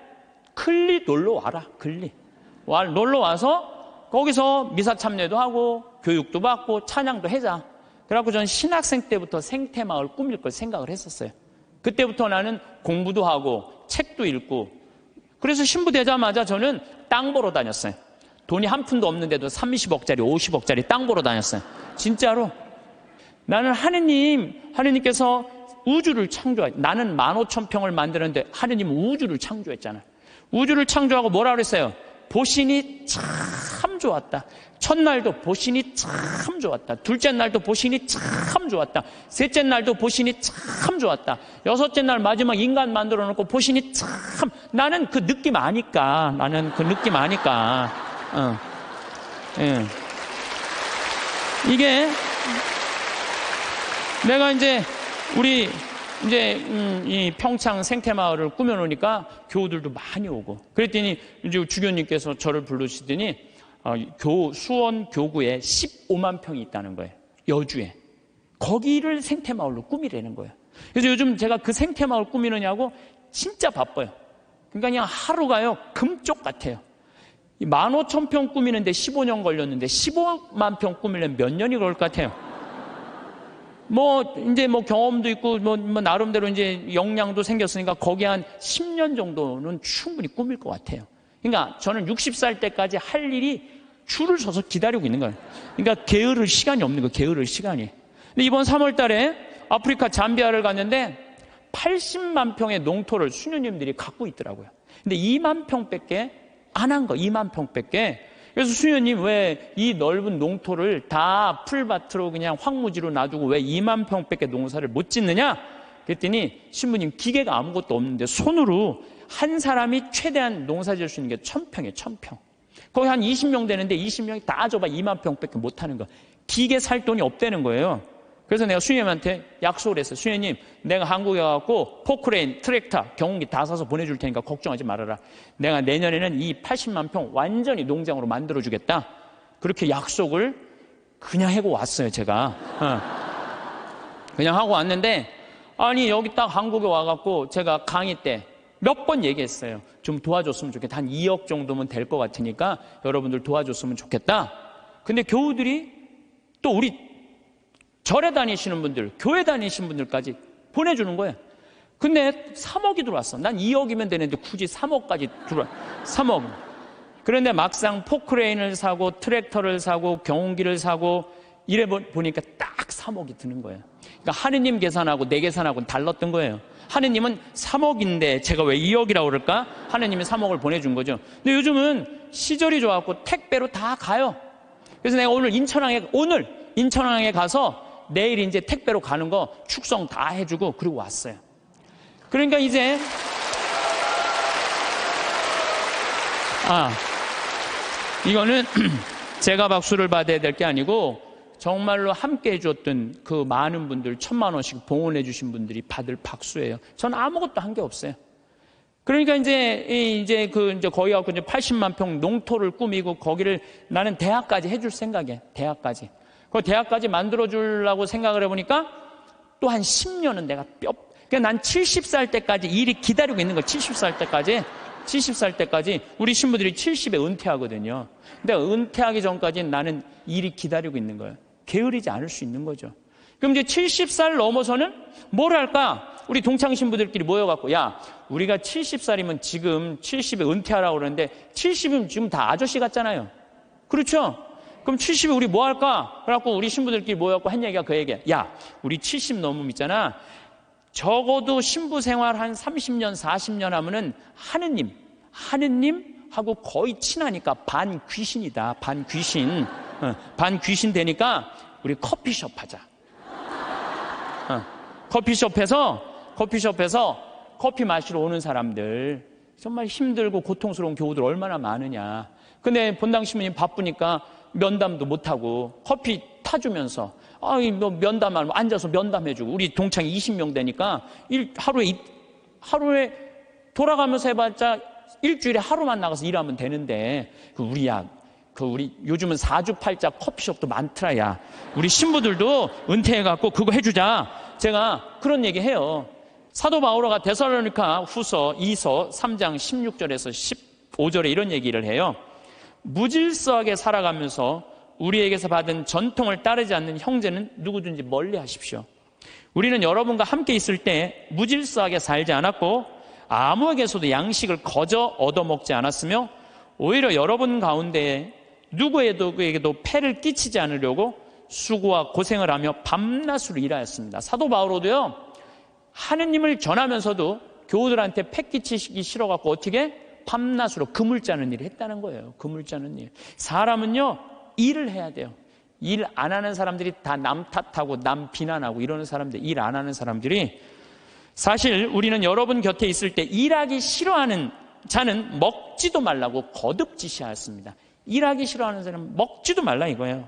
클리 놀러 와라. 클리. 놀러 와서 거기서 미사 참여도 하고 교육도 받고 찬양도 해자. 그래갖고 저는 신학생 때부터 생태마을 꾸밀 걸 생각을 했었어요. 그때부터 나는 공부도 하고 책도 읽고 그래서 신부 되자마자 저는 땅 보러 다녔어요. 돈이 한 푼도 없는데도 30억짜리 50억짜리 땅 보러 다녔어요. 진짜로. 나는 하느님께서 우주를 창조했. 나는 15,000평을 만드는데 하느님은 우주를 창조했잖아요. 우주를 창조하고 뭐라 그랬어요? 보시니 참 좋았다. 첫날도 보신이 참 좋았다. 둘째 날도 보신이 참 좋았다. 셋째 날도 보신이 참 좋았다. 여섯째 날 마지막 인간 만들어 놓고 보신이 참, 나는 그 느낌 아니까. 예. 이게 내가 이제 우리 이 평창 생태마을을 꾸며놓으니까 교우들도 많이 오고, 그랬더니 이제 주교님께서 저를 부르시더니 수원 교구에 15만 평이 있다는 거예요. 여주에. 거기를 생태마을로 꾸미라는 거예요. 그래서 요즘 제가 그 생태마을 꾸미느냐고 진짜 바빠요. 그러니까 그냥 하루가요 금쪽 같아요. 15,000평 꾸미는데 15년 걸렸는데 15만 평 꾸미려면 몇 년이 걸릴 것 같아요. 이제 경험도 있고, 나름대로 이제 역량도 생겼으니까 거기 한 10년 정도는 충분히 꾸밀 것 같아요. 그러니까 저는 60살 때까지 할 일이 줄을 서서 기다리고 있는 거예요. 그러니까 게으를 시간이 없는 거예요, 게으를 시간이. 근데 이번 3월 달에 아프리카 잠비아를 갔는데 80만 평의 농토를 수녀님들이 갖고 있더라고요. 근데 2만 평밖에 안 한 거, 2만 평밖에. 그래서 수녀님 왜 이 넓은 농토를 다 풀밭으로 그냥 황무지로 놔두고 왜 2만 평밖에 농사를 못 짓느냐? 그랬더니 신부님 기계가 아무것도 없는데 손으로 한 사람이 최대한 농사 지을 수 있는 게 1000평이에요, 1000평. 거기 한 20명 되는데 20명이 다 줘봐 2만 평밖에 못 하는 거. 기계 살 돈이 없다는 거예요. 그래서 내가 수녀님한테 약속을 했어요. 수녀님, 내가 한국에 가갖고 포크레인, 트랙터, 경운기 다 사서 보내줄 테니까 걱정하지 말아라. 내가 내년에는 이 80만 평 완전히 농장으로 만들어주겠다. 그렇게 약속을 그냥 하고 왔어요, 제가. 그냥 하고 왔는데, 아니, 여기 딱 한국에 와갖고 제가 강의 때 몇 번 얘기했어요. 좀 도와줬으면 좋겠다. 한 2억 정도면 될 것 같으니까 여러분들 도와줬으면 좋겠다. 근데 교우들이 또 우리 절에 다니시는 분들, 교회 다니시는 분들까지 보내주는 거예요. 근데 3억이 들어왔어. 난 2억이면 되는데 굳이 3억까지 들어와. 3억. 그런데 막상 포크레인을 사고 트랙터를 사고 경운기를 사고 이래 보니까 딱 3억이 드는 거예요. 그러니까 하느님 계산하고 내 계산하고는 달랐던 거예요. 하느님은 3억인데 제가 왜 2억이라고 그럴까? 하느님이 3억을 보내준 거죠. 근데 요즘은 시절이 좋아갖고 택배로 다 가요. 그래서 내가 오늘 인천항에 가서 내일 이제 택배로 가는 거 축성 다 해주고 그리고 왔어요. 그러니까 이제 이거는 제가 박수를 받아야 될 게 아니고 정말로 함께 해줬던 그 많은 분들 1000만 원씩 봉헌해 주신 분들이 받을 박수예요. 저는 아무것도 한 게 없어요. 그러니까 이제 거기 가고 이제 80만 평 농토를 꾸미고 거기를 나는 대학까지 해줄 생각이에요. 대학까지. 그 대학까지 만들어주려고 생각을 해보니까 또 한 10년은 내가 그러니까 난 70살 때까지 일이 기다리고 있는 거예요. 70살 때까지 우리 신부들이 70에 은퇴하거든요. 근데 은퇴하기 전까지는 나는 일이 기다리고 있는 거예요. 게으르지 않을 수 있는 거죠. 그럼 이제 70살 넘어서는 뭘 할까? 우리 동창 신부들끼리 모여갖고 야, 우리가 70살이면 지금 70에 은퇴하라고 그러는데 70이면 지금 다 아저씨 같잖아요. 그렇죠? 그럼 70에 우리 뭐 할까? 그래갖고 우리 신부들끼리 모여갖고 한 얘기가 그 얘기야. 야, 우리 70 넘으면 있잖아. 적어도 신부 생활 한 30년, 40년 하면은 하느님하고 거의 친하니까 반귀신이다. 반귀신 되니까 우리 커피숍 하자. 커피숍에서 커피 마시러 오는 사람들, 정말 힘들고 고통스러운 교우들 얼마나 많으냐. 근데 본당 신부님 바쁘니까 면담도 못하고 커피 타주면서 면담하면 앉아서 면담해주고 우리 동창이 20명 되니까 하루에 돌아가면서 해봤자 일주일에 하루만 나가서 일하면 되는데 우리 요즘은 4주8자 커피숍도 많더라. 야, 우리 신부들도 은퇴해갖고 그거 해주자. 제가 그런 얘기 해요. 사도 바오로가 데살로니가 후서 2서 3장 16절에서 15절에 이런 얘기를 해요. 무질서하게 살아가면서 우리에게서 받은 전통을 따르지 않는 형제는 누구든지 멀리 하십시오. 우리는 여러분과 함께 있을 때 무질서하게 살지 않았고 아무에게서도 양식을 거저 얻어먹지 않았으며 오히려 여러분 가운데 누구에게도 폐를 끼치지 않으려고 수고와 고생을 하며 밤낮으로 일하였습니다. 사도 바오로도요, 하느님을 전하면서도 교우들한테 폐 끼치기 싫어갖고 어떻게 밤낮으로 그물 짜는 일을 했다는 거예요. 그물 짜는 일. 사람은요, 일을 해야 돼요. 일 안 하는 사람들이 다 남 탓하고 남 비난하고 이러는 사람들, 일 안 하는 사람들이, 사실 우리는 여러분 곁에 있을 때 일하기 싫어하는 자는 먹지도 말라고 거듭 지시하였습니다. 일하기 싫어하는 사람은 먹지도 말라 이거예요.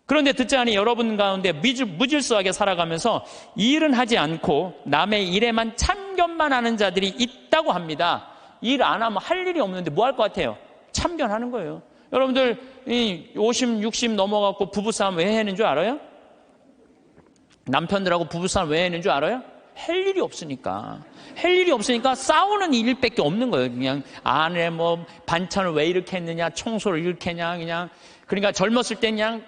그런데 듣자 하니 여러분 가운데 무질서하게 살아가면서 일은 하지 않고 남의 일에만 참견만 하는 자들이 있다고 합니다. 일 안 하면 할 일이 없는데 뭐 할 것 같아요? 참견하는 거예요. 여러분들 50, 60 넘어갖고 부부싸움 왜 하는 줄 알아요? 남편들하고 부부싸움 왜 하는 줄 알아요? 할 일이 없으니까. 할 일이 없으니까 싸우는 일밖에 없는 거예요. 그냥 아내 뭐 반찬을 왜 이렇게 했느냐, 청소를 이렇게 했냐, 그냥. 그러니까 젊었을 때 그냥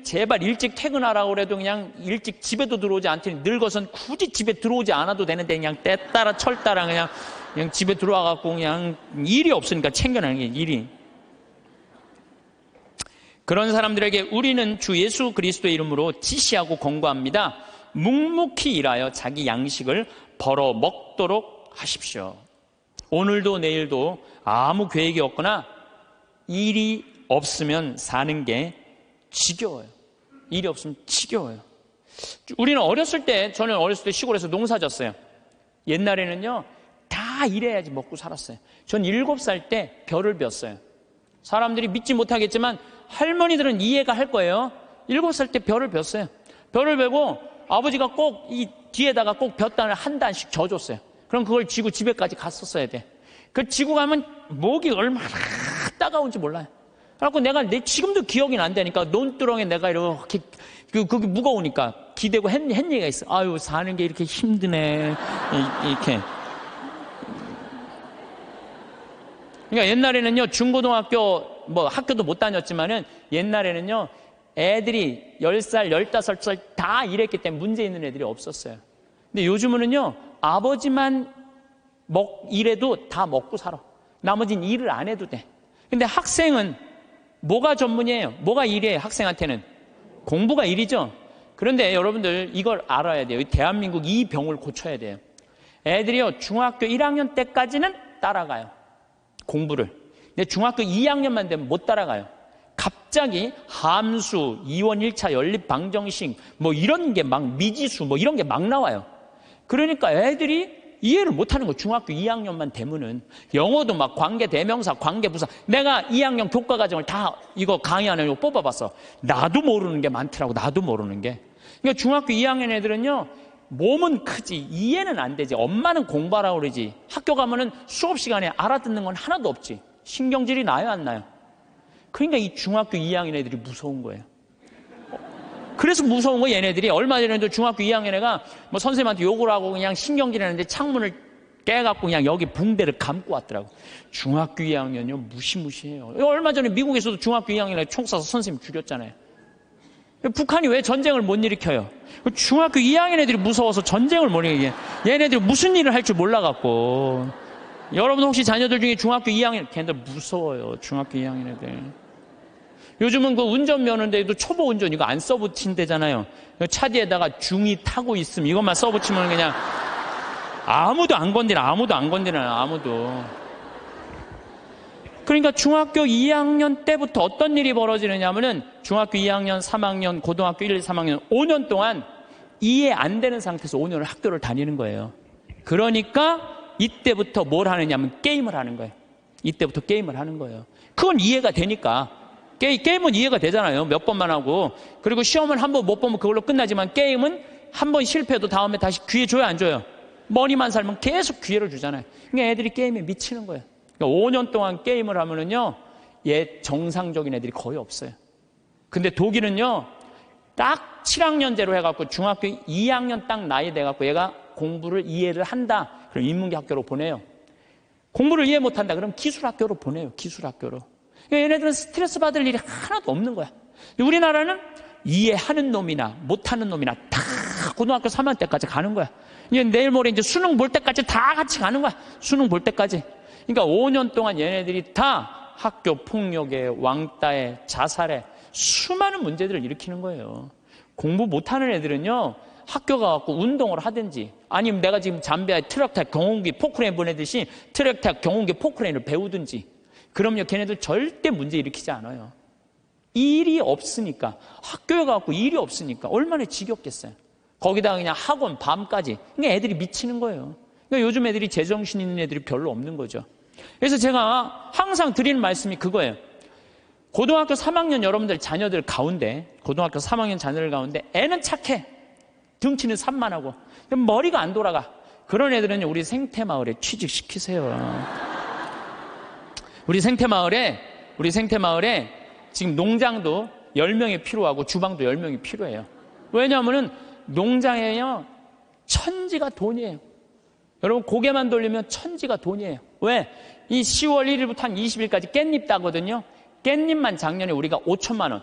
제발 일찍 퇴근하라고 그래도 그냥 일찍 집에도 들어오지 않더니 늙어선 굳이 집에 들어오지 않아도 되는데 그냥 때 따라 철 따라 그냥 집에 들어와갖고 그냥 일이 없으니까 챙겨내는 게 일이. 그런 사람들에게 우리는 주 예수 그리스도의 이름으로 지시하고 권고합니다. 묵묵히 일하여 자기 양식을 벌어 먹도록 하십시오. 오늘도 내일도 아무 계획이 없거나 일이 없으면 사는 게 지겨워요. 일이 없으면 지겨워요. 우리는 저는 어렸을 때 시골에서 농사 졌어요. 옛날에는요, 다 일해야지 먹고 살았어요. 전 7살 때 벼를 베었어요. 사람들이 믿지 못하겠지만 할머니들은 이해가 할 거예요. 7살 때 벼를 베었어요. 벼를 베고 아버지가 꼭 이 뒤에다가 꼭 볕단을 한 단씩 져줬어요. 그럼 그걸 지고 집에까지 갔었어야 돼. 그 지고 가면 목이 얼마나 따가운지 몰라요. 그래갖고 지금도 기억이 안 되니까 논두렁에 내가 이렇게, 그게 무거우니까 기대고 한 얘기가 있어. 아유, 사는 게 이렇게 힘드네. 이렇게. 그러니까 옛날에는요, 중고등학교, 학교도 못 다녔지만은 옛날에는요, 애들이 10살, 15살 다 일했기 때문에 문제 있는 애들이 없었어요. 근데 요즘은요, 아버지만 일해도 다 먹고 살아. 나머지는 일을 안 해도 돼. 근데 학생은 뭐가 전문이에요? 뭐가 일이에요? 학생한테는 공부가 일이죠. 그런데 여러분들 이걸 알아야 돼요. 대한민국 이 병을 고쳐야 돼요. 애들이요, 중학교 1학년 때까지는 따라가요, 공부를. 근데 중학교 2학년만 되면 못 따라가요. 갑자기 함수, 2원 1차 연립 방정식 이런 게 막, 미지수 이런 게 막 나와요. 그러니까 애들이 이해를 못하는 거예요. 중학교 2학년만 되면은. 영어도 막 관계 대명사, 관계 부사. 내가 2학년 교과 과정을 다 이거 강의하느라고 뽑아봤어. 나도 모르는 게 많더라고. 나도 모르는 게. 그러니까 중학교 2학년 애들은요, 몸은 크지 이해는 안 되지. 엄마는 공부하라고 그러지. 학교 가면은 수업 시간에 알아듣는 건 하나도 없지. 신경질이 나요, 안 나요? 그러니까 이 중학교 2학년 애들이 무서운 거예요. 그래서 무서운 거, 얘네들이. 얼마 전에도 중학교 2학년 애가 선생님한테 욕을 하고 그냥 신경질 했는데 창문을 깨갖고 그냥 여기 붕대를 감고 왔더라고. 중학교 2학년이요, 무시무시해요. 얼마 전에 미국에서도 중학교 2학년 애 총 쏴서 선생님 죽였잖아요. 북한이 왜 전쟁을 못 일으켜요? 중학교 2학년 애들이 무서워서 전쟁을 못 일으켜요. 얘네들이 무슨 일을 할 줄 몰라갖고. 여러분 혹시 자녀들 중에 중학교 2학년, 걔네들 무서워요. 중학교 2학년 애들. 요즘은 그 운전면허인데도 초보 운전 이거 안 써붙인대잖아요. 차 뒤에다가 중2 타고 있으면 이것만 써붙이면 그냥 아무도 안 건드려. 아무도. 그러니까 중학교 2학년 때부터 어떤 일이 벌어지느냐면은 중학교 2학년, 3학년, 고등학교 1, 3학년 5년 동안 이해 안 되는 상태에서 5년을 학교를 다니는 거예요. 그러니까 이때부터 뭘 하느냐면 게임을 하는 거예요. 이때부터 게임을 하는 거예요. 그건 이해가 되니까. 게임은 이해가 되잖아요. 몇 번만 하고. 그리고 시험을 한 번 못 보면 그걸로 끝나지만 게임은 한 번 실패해도 다음에 다시 기회 줘요, 안 줘요? 머리만 살면 계속 기회를 주잖아요. 그러니까 애들이 게임에 미치는 거예요. 그러니까 5년 동안 게임을 하면은요, 정상적인 애들이 거의 없어요. 근데 독일은요, 딱 7학년제로 해갖고 중학교 2학년 딱 나이 돼갖고 얘가 공부를 이해를 한다. 그럼 인문계 학교로 보내요. 공부를 이해 못한다. 그럼 기술학교로 보내요. 기술학교로. 그러니까 얘네들은 스트레스 받을 일이 하나도 없는 거야. 우리나라는 이해하는 놈이나 못하는 놈이나 다 고등학교 3학년 때까지 가는 거야. 이제 내일 모레 이제 수능 볼 때까지 다 같이 가는 거야. 수능 볼 때까지. 그러니까 5년 동안 얘네들이 다 학교 폭력에, 왕따에, 자살에 수많은 문제들을 일으키는 거예요. 공부 못하는 애들은요, 학교 가갖고 운동을 하든지, 아니면 내가 지금 잠비아에 트랙터 경운기 포크레인 보내듯이 트랙터 경운기 포크레인을 배우든지, 그럼요, 걔네들 절대 문제 일으키지 않아요. 일이 없으니까, 학교에 가고 일이 없으니까 얼마나 지겹겠어요. 거기다가 그냥 학원 밤까지. 그러니까 애들이 미치는 거예요. 그러니까 요즘 애들이 제정신 있는 애들이 별로 없는 거죠. 그래서 제가 항상 드리는 말씀이 그거예요. 고등학교 3학년 여러분들 자녀들 가운데, 고등학교 3학년 자녀들 가운데 애는 착해. 등치는 산만하고 머리가 안 돌아가. 그런 애들은 우리 생태마을에 취직시키세요. 우리 생태마을에 지금 농장도 10명이 필요하고 주방도 10명이 필요해요. 왜냐하면 농장에요, 천지가 돈이에요. 여러분 고개만 돌리면 천지가 돈이에요. 왜? 이 10월 1일부터 한 20일까지 깻잎 따거든요. 깻잎만 작년에 우리가 5천만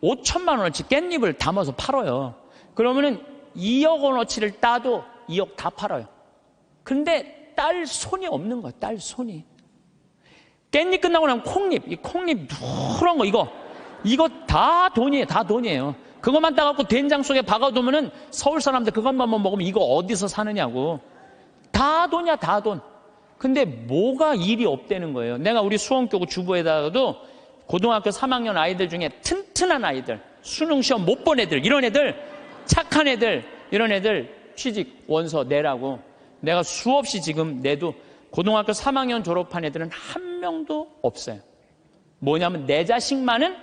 원어치 깻잎을 담아서 팔아요. 그러면은 2억 원어치를 따도 2억 다 팔아요. 근데 딸 손이 없는 거야. 딸 손이. 깻잎 끝나고 나면 콩잎, 이 콩잎 누런 거 이거 다 돈이에요. 다 돈이에요. 그것만 따갖고 된장 속에 박아두면은 서울 사람들 그것만 먹으면 이거 어디서 사느냐고. 다 돈이야, 다 돈. 근데 뭐가 일이 없다는 거예요. 내가 우리 수원교구 주부에다가도 고등학교 3학년 아이들 중에 튼튼한 아이들, 수능 시험 못 본 애들, 이런 애들, 착한 애들, 이런 애들 취직 원서 내라고 내가 수없이 지금 내도 고등학교 3학년 졸업한 애들은 한 명도 없어요. 뭐냐면 내 자식만은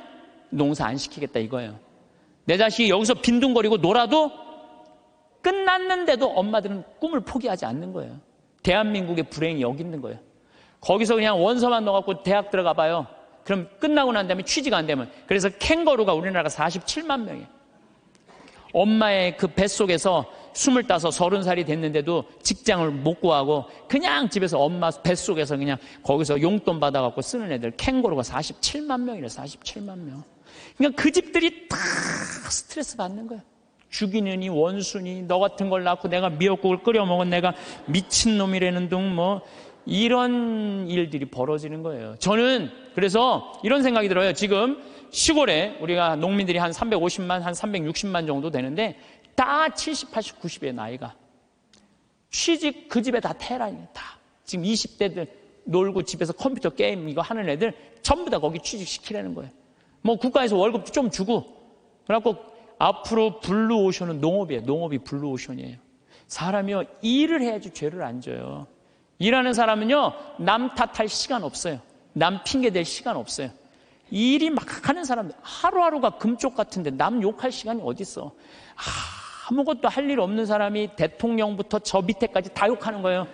농사 안 시키겠다 이거예요. 내 자식이 여기서 빈둥거리고 놀아도 끝났는데도 엄마들은 꿈을 포기하지 않는 거예요. 대한민국의 불행이 여기 있는 거예요. 거기서 그냥 원서만 넣어갖고 대학 들어가 봐요. 그럼 끝나고 난 다음에 취직 안 되면. 그래서 캥거루가 우리나라가 47만 명이에요. 엄마의 그 뱃속에서 25, 30살이 됐는데도 직장을 못 구하고 그냥 집에서 엄마 뱃속에서 그냥 거기서 용돈 받아갖고 쓰는 애들 캥거루가 47만 명이래. 47만 명. 그러니까 그 집들이 다 스트레스 받는 거예요. 죽이느니 원수니 너 같은 걸 낳고 내가 미역국을 끓여 먹은 내가 미친놈이라는 등 뭐 이런 일들이 벌어지는 거예요. 저는 그래서 이런 생각이 들어요. 지금 시골에 우리가 농민들이 한 350만, 한 360만 정도 되는데 다 70, 80, 90의 나이가. 취직 그 집에 다 테란이에요. 다. 지금 20대들 놀고 집에서 컴퓨터 게임 이거 하는 애들 전부 다 거기 취직시키라는 거예요. 뭐 국가에서 월급 좀 주고. 그래갖고 앞으로 블루오션은 농업이에요. 농업이 블루오션이에요. 사람이요, 일을 해야지 죄를 안 져요. 일하는 사람은요, 남 탓할 시간 없어요. 남 핑계 댈 시간 없어요. 일이 막 하는 사람, 하루하루가 금쪽 같은데 남 욕할 시간이 어딨어. 아무것도 할 일 없는 사람이 대통령부터 저 밑에까지 다 욕하는 거예요.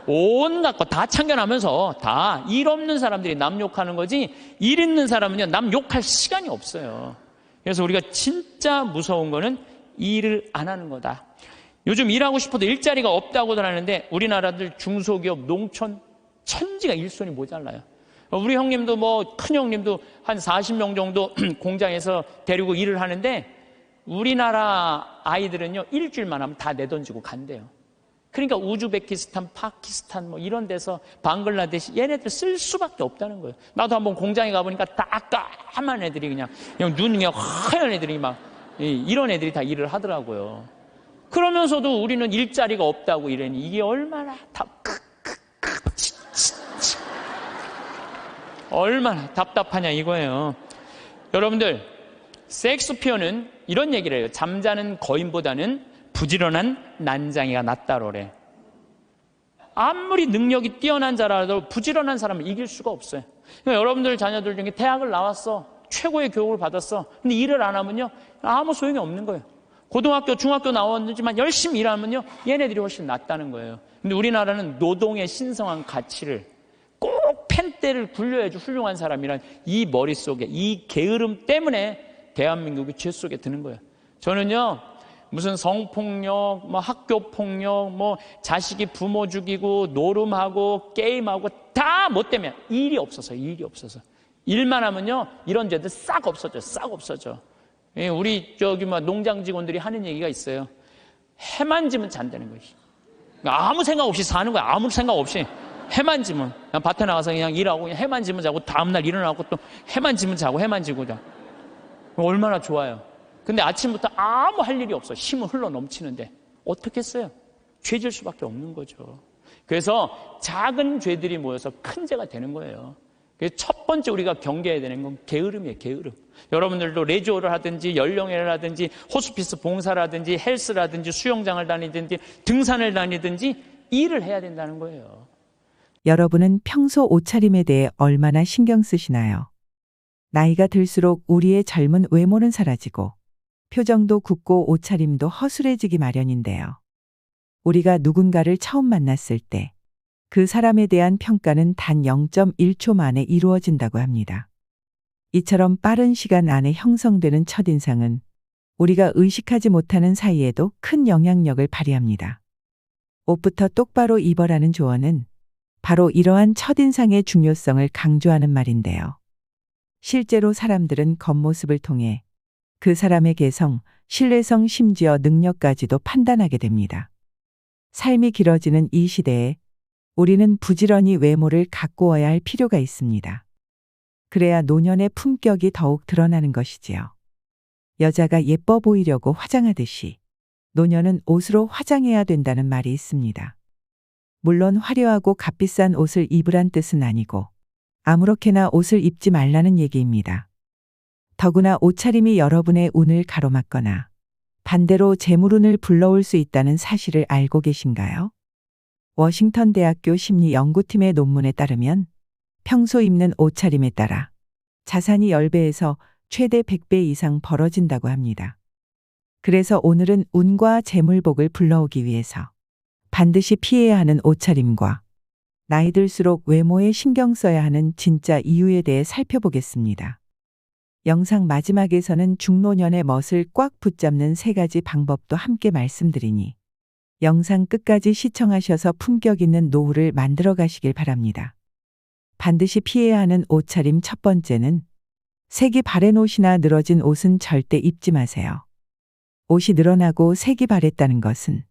온갖 거 다 참견하면서 다 일 없는 사람들이 남 욕하는 거지, 일 있는 사람은요, 남 욕할 시간이 없어요. 그래서 우리가 진짜 무서운 거는 일을 안 하는 거다. 요즘 일하고 싶어도 일자리가 없다고들 하는데 우리나라들 중소기업, 농촌, 천지가 일손이 모자라요. 우리 형님도 뭐 큰 형님도 한 40명 정도 공장에서 데리고 일을 하는데 우리나라 아이들은요 일주일만 하면 다 내던지고 간대요. 그러니까 우즈베키스탄, 파키스탄 뭐 이런 데서 방글라데시 얘네들 쓸 수밖에 없다는 거예요. 나도 한번 공장에 가보니까 다 까만 애들이 그냥 눈이 그냥 하얀 애들이 막 이런 애들이 다 일을 하더라고요. 그러면서도 우리는 일자리가 없다고 이러니 이게 얼마나 얼마나 답답하냐 이거예요. 여러분들, 섹스피어는 이런 얘기를 해요. 잠자는 거인보다는 부지런한 난장이가 낫다로래. 아무리 능력이 뛰어난 자라도 부지런한 사람을 이길 수가 없어요. 그러니까 여러분들 자녀들 중에 대학을 나왔어. 최고의 교육을 받았어. 근데 일을 안 하면요 아무 소용이 없는 거예요. 고등학교, 중학교 나왔지만 열심히 일하면요 얘네들이 훨씬 낫다는 거예요. 근데 우리나라는 노동의 신성한 가치를 꼭 펜대를 굴려야지 훌륭한 사람이란 이 머릿속에 이 게으름 때문에 대한민국이 죄 속에 드는 거예요. 저는요 무슨 성폭력, 뭐 학교폭력, 뭐 자식이 부모 죽이고 노름하고 게임하고 다 뭐 때문에 일이 없어서 일만 하면요 이런 죄들 싹 없어져. 우리 뭐 농장 직원들이 하는 얘기가 있어요. 해만 지면 잔다는 거지. 아무 생각 없이 사는 거야. 아무 생각 없이 해만 지면 그냥 밭에 나가서 그냥 일하고 그냥 해만 지면 자고 다음날 일어나고 또 해만 지면 자고 해만 지고 자. 얼마나 좋아요. 근데 아침부터 아무 할 일이 없어. 힘은 흘러 넘치는데 어떻게 했어요? 죄질 수밖에 없는 거죠. 그래서 작은 죄들이 모여서 큰 죄가 되는 거예요. 그래서 첫 번째 우리가 경계해야 되는 건 게으름이에요, 게으름. 여러분들도 레지오를 하든지 연령회를 하든지 호스피스 봉사라든지 헬스라든지 수영장을 다니든지 등산을 다니든지 일을 해야 된다는 거예요. 여러분은 평소 옷차림에 대해 얼마나 신경 쓰시나요? 나이가 들수록 우리의 젊은 외모는 사라지고 표정도 굳고 옷차림도 허술해지기 마련인데요. 우리가 누군가를 처음 만났을 때 그 사람에 대한 평가는 단 0.1초 만에 이루어진다고 합니다. 이처럼 빠른 시간 안에 형성되는 첫인상은 우리가 의식하지 못하는 사이에도 큰 영향력을 발휘합니다. 옷부터 똑바로 입어라는 조언은 바로 이러한 첫인상의 중요성을 강조하는 말인데요. 실제로 사람들은 겉모습을 통해 그 사람의 개성, 신뢰성, 심지어 능력까지도 판단하게 됩니다. 삶이 길어지는 이 시대에 우리는 부지런히 외모를 가꾸어야 할 필요가 있습니다. 그래야 노년의 품격이 더욱 드러나는 것이지요. 여자가 예뻐 보이려고 화장하듯이 노년은 옷으로 화장해야 된다는 말이 있습니다. 물론 화려하고 값비싼 옷을 입으란 뜻은 아니고 아무렇게나 옷을 입지 말라는 얘기입니다. 더구나 옷차림이 여러분의 운을 가로막거나 반대로 재물운을 불러올 수 있다는 사실을 알고 계신가요? 워싱턴 대학교 심리연구팀의 논문에 따르면 평소 입는 옷차림에 따라 자산이 10배에서 최대 100배 이상 벌어진다고 합니다. 그래서 오늘은 운과 재물복을 불러오기 위해서 반드시 피해야 하는 옷차림과 나이 들수록 외모에 신경 써야 하는 진짜 이유에 대해 살펴보겠습니다. 영상 마지막에서는 중노년의 멋을 꽉 붙잡는 3가지 방법도 함께 말씀드리니 영상 끝까지 시청하셔서 품격 있는 노후를 만들어 가시길 바랍니다. 반드시 피해야 하는 옷차림 첫 번째는 색이 바랜 옷이나 늘어진 옷은 절대 입지 마세요. 옷이 늘어나고 색이 바랬다는 것은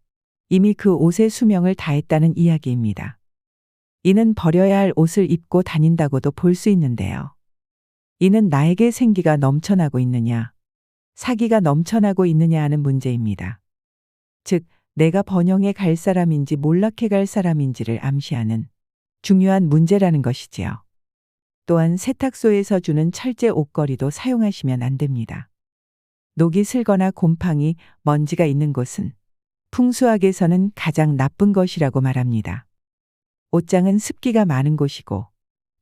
이미 그 옷의 수명을 다했다는 이야기입니다. 이는 버려야 할 옷을 입고 다닌다고도 볼 수 있는데요. 이는 나에게 생기가 넘쳐나고 있느냐, 사기가 넘쳐나고 있느냐 하는 문제입니다. 즉, 내가 번영해 갈 사람인지 몰락해 갈 사람인지를 암시하는 중요한 문제라는 것이지요. 또한 세탁소에서 주는 철제 옷걸이도 사용하시면 안 됩니다. 녹이 슬거나 곰팡이, 먼지가 있는 곳은 풍수학에서는 가장 나쁜 것이라고 말합니다. 옷장은 습기가 많은 곳이고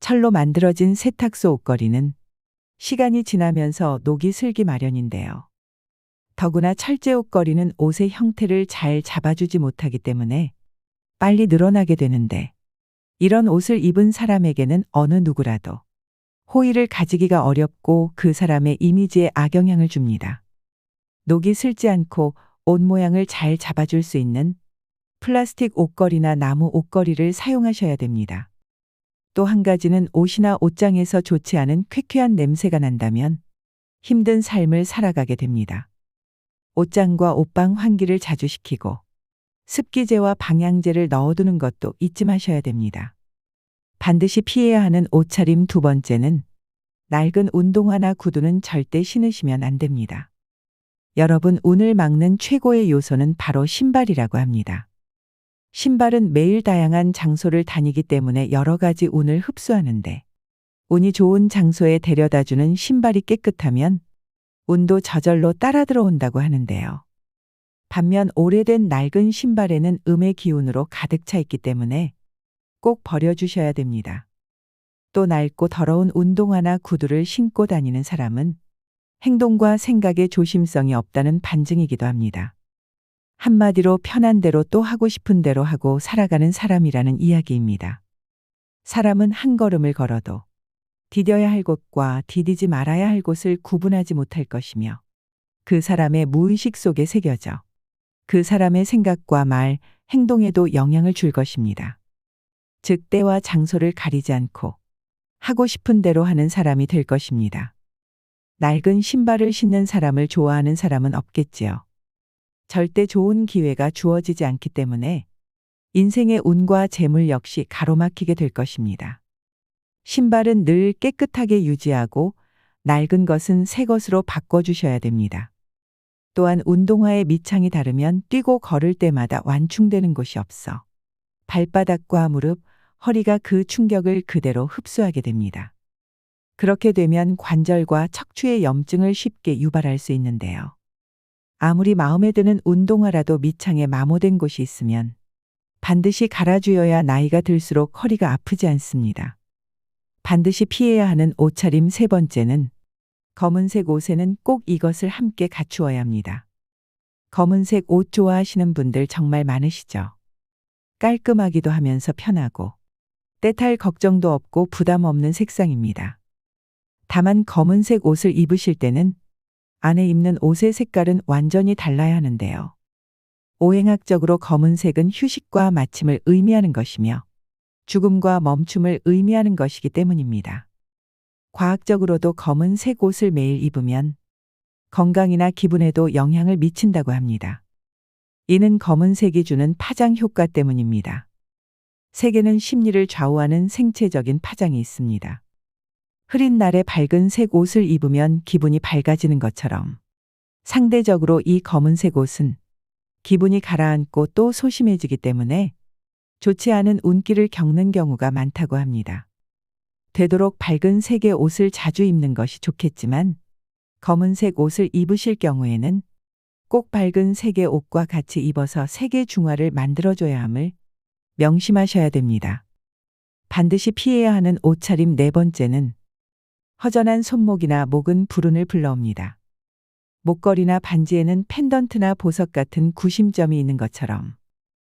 철로 만들어진 세탁소 옷걸이는 시간이 지나면서 녹이 슬기 마련인데요. 더구나 철제 옷걸이는 옷의 형태를 잘 잡아주지 못하기 때문에 빨리 늘어나게 되는데 이런 옷을 입은 사람에게는 어느 누구라도 호의를 가지기가 어렵고 그 사람의 이미지에 악영향을 줍니다. 녹이 슬지 않고 옷 모양을 잘 잡아줄 수 있는 플라스틱 옷걸이나 나무 옷걸이를 사용하셔야 됩니다. 또 한 가지는 옷이나 옷장에서 좋지 않은 쾌쾌한 냄새가 난다면 힘든 삶을 살아가게 됩니다. 옷장과 옷방 환기를 자주 시키고 습기제와 방향제를 넣어두는 것도 잊지 마셔야 됩니다. 반드시 피해야 하는 옷차림 두 번째는 낡은 운동화나 구두는 절대 신으시면 안 됩니다. 여러분, 운을 막는 최고의 요소는 바로 신발이라고 합니다. 신발은 매일 다양한 장소를 다니기 때문에 여러 가지 운을 흡수하는데 운이 좋은 장소에 데려다주는 신발이 깨끗하면 운도 저절로 따라 들어온다고 하는데요. 반면 오래된 낡은 신발에는 음의 기운으로 가득 차 있기 때문에 꼭 버려주셔야 됩니다. 또 낡고 더러운 운동화나 구두를 신고 다니는 사람은 행동과 생각에 조심성이 없다는 반증이기도 합니다. 한마디로 편한 대로 또 하고 싶은 대로 하고 살아가는 사람이라는 이야기입니다. 사람은 한 걸음을 걸어도 디뎌야 할 곳과 디디지 말아야 할 곳을 구분하지 못할 것이며 그 사람의 무의식 속에 새겨져 그 사람의 생각과 말, 행동에도 영향을 줄 것입니다. 즉, 때와 장소를 가리지 않고 하고 싶은 대로 하는 사람이 될 것입니다. 낡은 신발을 신는 사람을 좋아하는 사람은 없겠지요. 절대 좋은 기회가 주어지지 않기 때문에 인생의 운과 재물 역시 가로막히게 될 것입니다. 신발은 늘 깨끗하게 유지하고 낡은 것은 새 것으로 바꿔주셔야 됩니다. 또한 운동화의 밑창이 다르면 뛰고 걸을 때마다 완충되는 곳이 없어 발바닥과 무릎, 허리가 그 충격을 그대로 흡수하게 됩니다. 그렇게 되면 관절과 척추의 염증을 쉽게 유발할 수 있는데요. 아무리 마음에 드는 운동화라도 밑창에 마모된 곳이 있으면 반드시 갈아주어야 나이가 들수록 허리가 아프지 않습니다. 반드시 피해야 하는 옷차림 세 번째는 검은색 옷에는 꼭 이것을 함께 갖추어야 합니다. 검은색 옷 좋아하시는 분들 정말 많으시죠? 깔끔하기도 하면서 편하고 때탈 걱정도 없고 부담 없는 색상입니다. 다만 검은색 옷을 입으실 때는 안에 입는 옷의 색깔은 완전히 달라야 하는데요. 오행학적으로 검은색은 휴식과 마침을 의미하는 것이며 죽음과 멈춤을 의미하는 것이기 때문입니다. 과학적으로도 검은색 옷을 매일 입으면 건강이나 기분에도 영향을 미친다고 합니다. 이는 검은색이 주는 파장 효과 때문입니다. 색에는 심리를 좌우하는 생체적인 파장이 있습니다. 흐린 날에 밝은 색 옷을 입으면 기분이 밝아지는 것처럼 상대적으로 이 검은색 옷은 기분이 가라앉고 또 소심해지기 때문에 좋지 않은 운기를 겪는 경우가 많다고 합니다. 되도록 밝은 색의 옷을 자주 입는 것이 좋겠지만 검은색 옷을 입으실 경우에는 꼭 밝은 색의 옷과 같이 입어서 색의 중화를 만들어줘야 함을 명심하셔야 됩니다. 반드시 피해야 하는 옷차림 네 번째는 허전한 손목이나 목은 불운을 불러옵니다. 목걸이나 반지에는 펜던트나 보석 같은 구심점이 있는 것처럼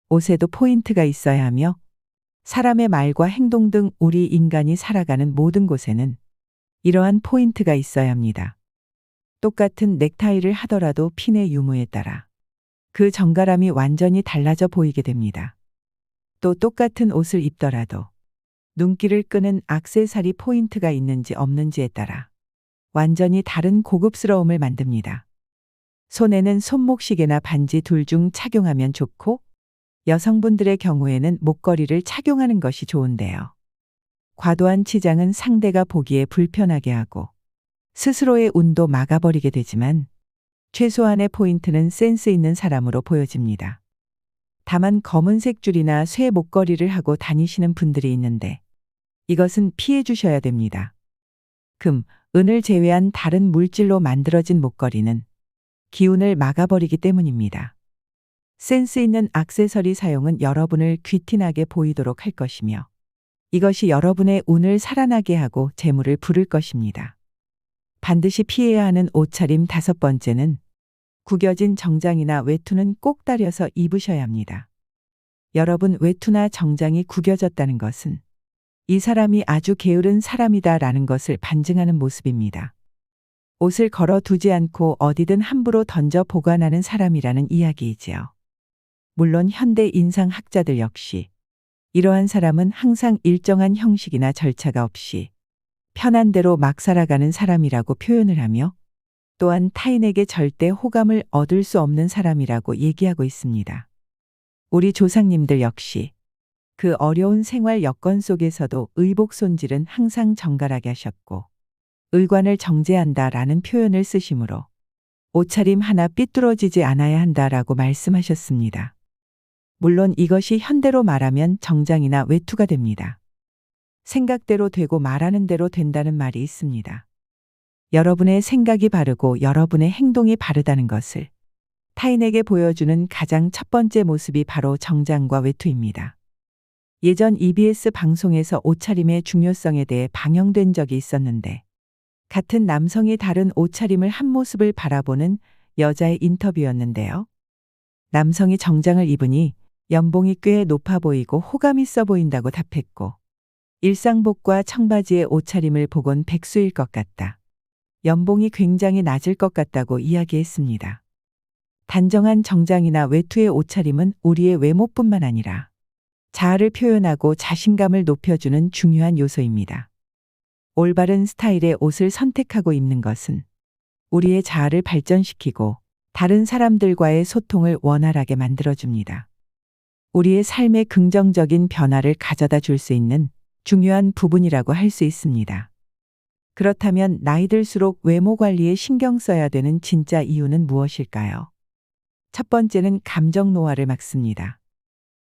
옷에도 포인트가 있어야 하며 사람의 말과 행동 등 우리 인간이 살아가는 모든 곳에는 이러한 포인트가 있어야 합니다. 똑같은 넥타이를 하더라도 핀의 유무에 따라 그 정갈함이 완전히 달라져 보이게 됩니다. 또 똑같은 옷을 입더라도 눈길을 끄는 액세서리 포인트가 있는지 없는지에 따라 완전히 다른 고급스러움을 만듭니다. 손에는 손목시계나 반지 둘 중 착용하면 좋고 여성분들의 경우에는 목걸이를 착용하는 것이 좋은데요. 과도한 치장은 상대가 보기에 불편하게 하고 스스로의 운도 막아버리게 되지만 최소한의 포인트는 센스 있는 사람으로 보여집니다. 다만 검은색 줄이나 쇠 목걸이를 하고 다니시는 분들이 있는데 이것은 피해 주셔야 됩니다. 금, 은을 제외한 다른 물질로 만들어진 목걸이는 기운을 막아버리기 때문입니다. 센스 있는 액세서리 사용은 여러분을 귀티나게 보이도록 할 것이며 이것이 여러분의 운을 살아나게 하고 재물을 부를 것입니다. 반드시 피해야 하는 옷차림 다섯 번째는 구겨진 정장이나 외투는 꼭 다려서 입으셔야 합니다. 여러분 외투나 정장이 구겨졌다는 것은 이 사람이 아주 게으른 사람이다라는 것을 반증하는 모습입니다. 옷을 걸어 두지 않고 어디든 함부로 던져 보관하는 사람이라는 이야기이지요. 물론 현대 인상학자들 역시 이러한 사람은 항상 일정한 형식이나 절차가 없이 편한 대로 막 살아가는 사람이라고 표현을 하며 또한 타인에게 절대 호감을 얻을 수 없는 사람이라고 얘기하고 있습니다. 우리 조상님들 역시 그 어려운 생활 여건 속에서도 의복 손질은 항상 정갈하게 하셨고 의관을 정제한다라는 표현을 쓰시므로 옷차림 하나 삐뚤어지지 않아야 한다라고 말씀하셨습니다. 물론 이것이 현대로 말하면 정장이나 외투가 됩니다. 생각대로 되고 말하는 대로 된다는 말이 있습니다. 여러분의 생각이 바르고 여러분의 행동이 바르다는 것을 타인에게 보여주는 가장 첫 번째 모습이 바로 정장과 외투입니다. 예전 EBS 방송에서 옷차림의 중요성에 대해 방영된 적이 있었는데 같은 남성이 다른 옷차림을 한 모습을 바라보는 여자의 인터뷰였는데요. 남성이 정장을 입으니 연봉이 꽤 높아 보이고 호감 있어 보인다고 답했고 일상복과 청바지의 옷차림을 보곤 백수일 것 같다. 연봉이 굉장히 낮을 것 같다고 이야기했습니다. 단정한 정장이나 외투의 옷차림은 우리의 외모뿐만 아니라 자아를 표현하고 자신감을 높여주는 중요한 요소입니다. 올바른 스타일의 옷을 선택하고 입는 것은 우리의 자아를 발전시키고 다른 사람들과의 소통을 원활하게 만들어줍니다. 우리의 삶에 긍정적인 변화를 가져다 줄 수 있는 중요한 부분이라고 할 수 있습니다. 그렇다면 나이 들수록 외모 관리에 신경 써야 되는 진짜 이유는 무엇일까요? 첫 번째는 감정 노화를 막습니다.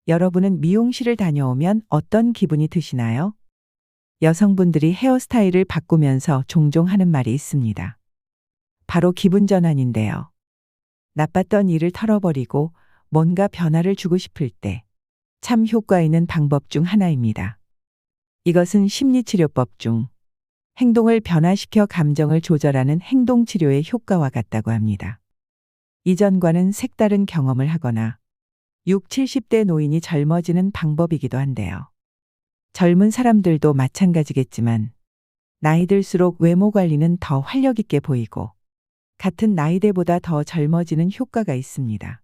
여러분은 미용실을 다녀오면 어떤 기분이 드시나요? 여성분들이 헤어스타일을 바꾸면서 종종 하는 말이 있습니다. 바로 기분 전환인데요. 나빴던 일을 털어버리고 뭔가 변화를 주고 싶을 때 참 효과 있는 방법 중 하나입니다. 이것은 심리치료법 중 행동을 변화시켜 감정을 조절하는 행동치료의 효과와 같다고 합니다. 이전과는 색다른 경험을 하거나 6, 70대 노인이 젊어지는 방법이기도 한데요. 젊은 사람들도 마찬가지겠지만 나이 들수록 외모 관리는 더 활력 있게 보이고 같은 나이대보다 더 젊어지는 효과가 있습니다.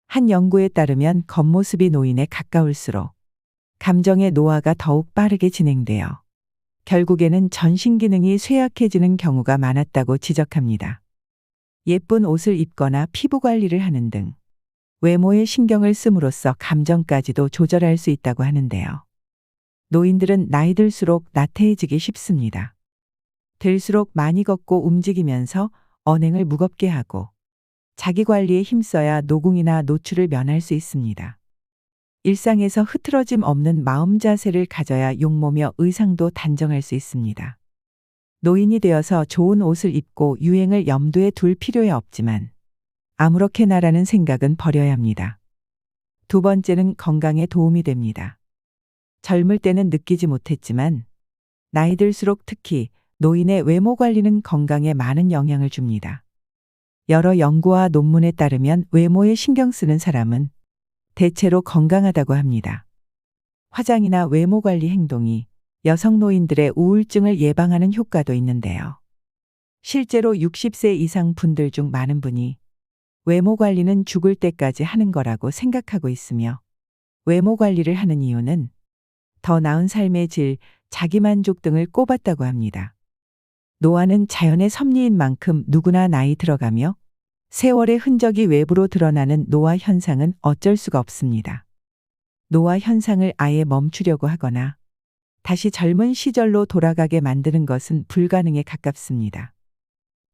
한 연구에 따르면 겉모습이 노인에 가까울수록 감정의 노화가 더욱 빠르게 진행되어 결국에는 전신 기능이 쇠약해지는 경우가 많았다고 지적합니다. 예쁜 옷을 입거나 피부 관리를 하는 등 외모에 신경을 씀으로써 감정까지도 조절할 수 있다고 하는데요. 노인들은 나이 들수록 나태해지기 쉽습니다. 들수록 많이 걷고 움직이면서 언행을 무겁게 하고 자기 관리에 힘써야 노궁이나 노출을 면할 수 있습니다. 일상에서 흐트러짐 없는 마음 자세를 가져야 용모며 의상도 단정할 수 있습니다. 노인이 되어서 좋은 옷을 입고 유행을 염두에 둘 필요야 없지만 아무렇게나라는 생각은 버려야 합니다. 두 번째는 건강에 도움이 됩니다. 젊을 때는 느끼지 못했지만 나이 들수록 특히 노인의 외모 관리는 건강에 많은 영향을 줍니다. 여러 연구와 논문에 따르면 외모에 신경 쓰는 사람은 대체로 건강하다고 합니다. 화장이나 외모 관리 행동이 여성 노인들의 우울증을 예방하는 효과도 있는데요. 실제로 60세 이상 분들 중 많은 분이 외모 관리는 죽을 때까지 하는 거라고 생각하고 있으며 외모 관리를 하는 이유는 더 나은 삶의 질, 자기만족 등을 꼽았다고 합니다. 노화는 자연의 섭리인 만큼 누구나 나이 들어가며 세월의 흔적이 외부로 드러나는 노화 현상은 어쩔 수가 없습니다. 노화 현상을 아예 멈추려고 하거나 다시 젊은 시절로 돌아가게 만드는 것은 불가능에 가깝습니다.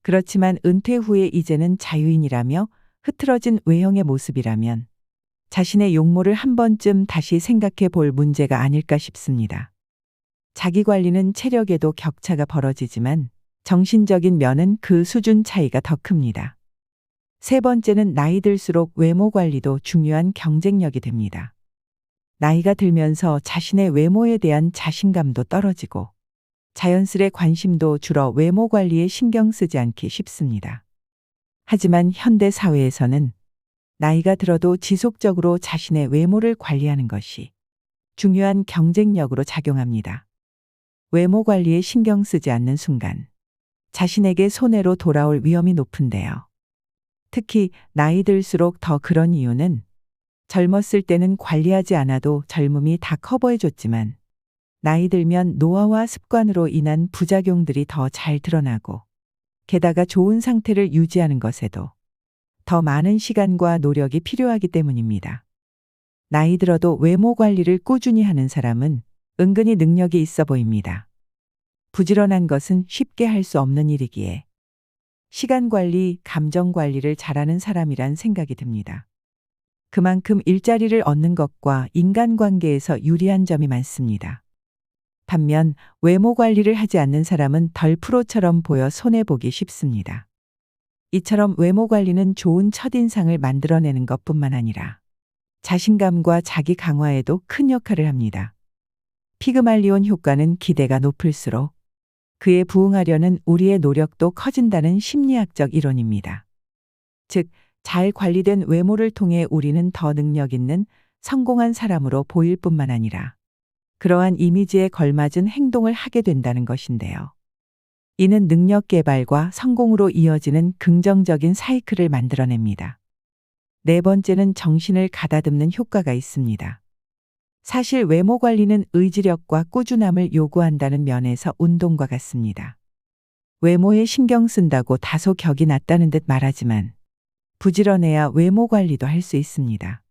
그렇지만 은퇴 후에 이제는 자유인이라며 흐트러진 외형의 모습이라면 자신의 용모를 한 번쯤 다시 생각해 볼 문제가 아닐까 싶습니다. 자기 관리는 체력에도 격차가 벌어지지만 정신적인 면은 그 수준 차이가 더 큽니다. 세 번째는 나이 들수록 외모 관리도 중요한 경쟁력이 됩니다. 나이가 들면서 자신의 외모에 대한 자신감도 떨어지고 자연스레 관심도 줄어 외모 관리에 신경 쓰지 않기 쉽습니다. 하지만 현대 사회에서는 나이가 들어도 지속적으로 자신의 외모를 관리하는 것이 중요한 경쟁력으로 작용합니다. 외모 관리에 신경 쓰지 않는 순간 자신에게 손해로 돌아올 위험이 높은데요. 특히 나이 들수록 더 그런 이유는 젊었을 때는 관리하지 않아도 젊음이 다 커버해줬지만 나이 들면 노화와 습관으로 인한 부작용들이 더 잘 드러나고 게다가 좋은 상태를 유지하는 것에도 더 많은 시간과 노력이 필요하기 때문입니다. 나이 들어도 외모 관리를 꾸준히 하는 사람은 은근히 능력이 있어 보입니다. 부지런한 것은 쉽게 할 수 없는 일이기에 시간 관리, 감정 관리를 잘하는 사람이란 생각이 듭니다. 그만큼 일자리를 얻는 것과 인간관계에서 유리한 점이 많습니다. 반면 외모 관리를 하지 않는 사람은 덜 프로처럼 보여 손해보기 쉽습니다. 이처럼 외모 관리는 좋은 첫인상을 만들어내는 것뿐만 아니라 자신감과 자기 강화에도 큰 역할을 합니다. 피그말리온 효과는 기대가 높을수록 그에 부응하려는 우리의 노력도 커진다는 심리학적 이론입니다. 즉, 잘 관리된 외모를 통해 우리는 더 능력 있는 성공한 사람으로 보일 뿐만 아니라 그러한 이미지에 걸맞은 행동을 하게 된다는 것인데요. 이는 능력 개발과 성공으로 이어지는 긍정적인 사이클을 만들어냅니다. 네 번째는 정신을 가다듬는 효과가 있습니다. 사실 외모 관리는 의지력과 꾸준함을 요구한다는 면에서 운동과 같습니다. 외모에 신경 쓴다고 다소 격이 낮다는 듯 말하지만 부지런해야 외모 관리도 할 수 있습니다.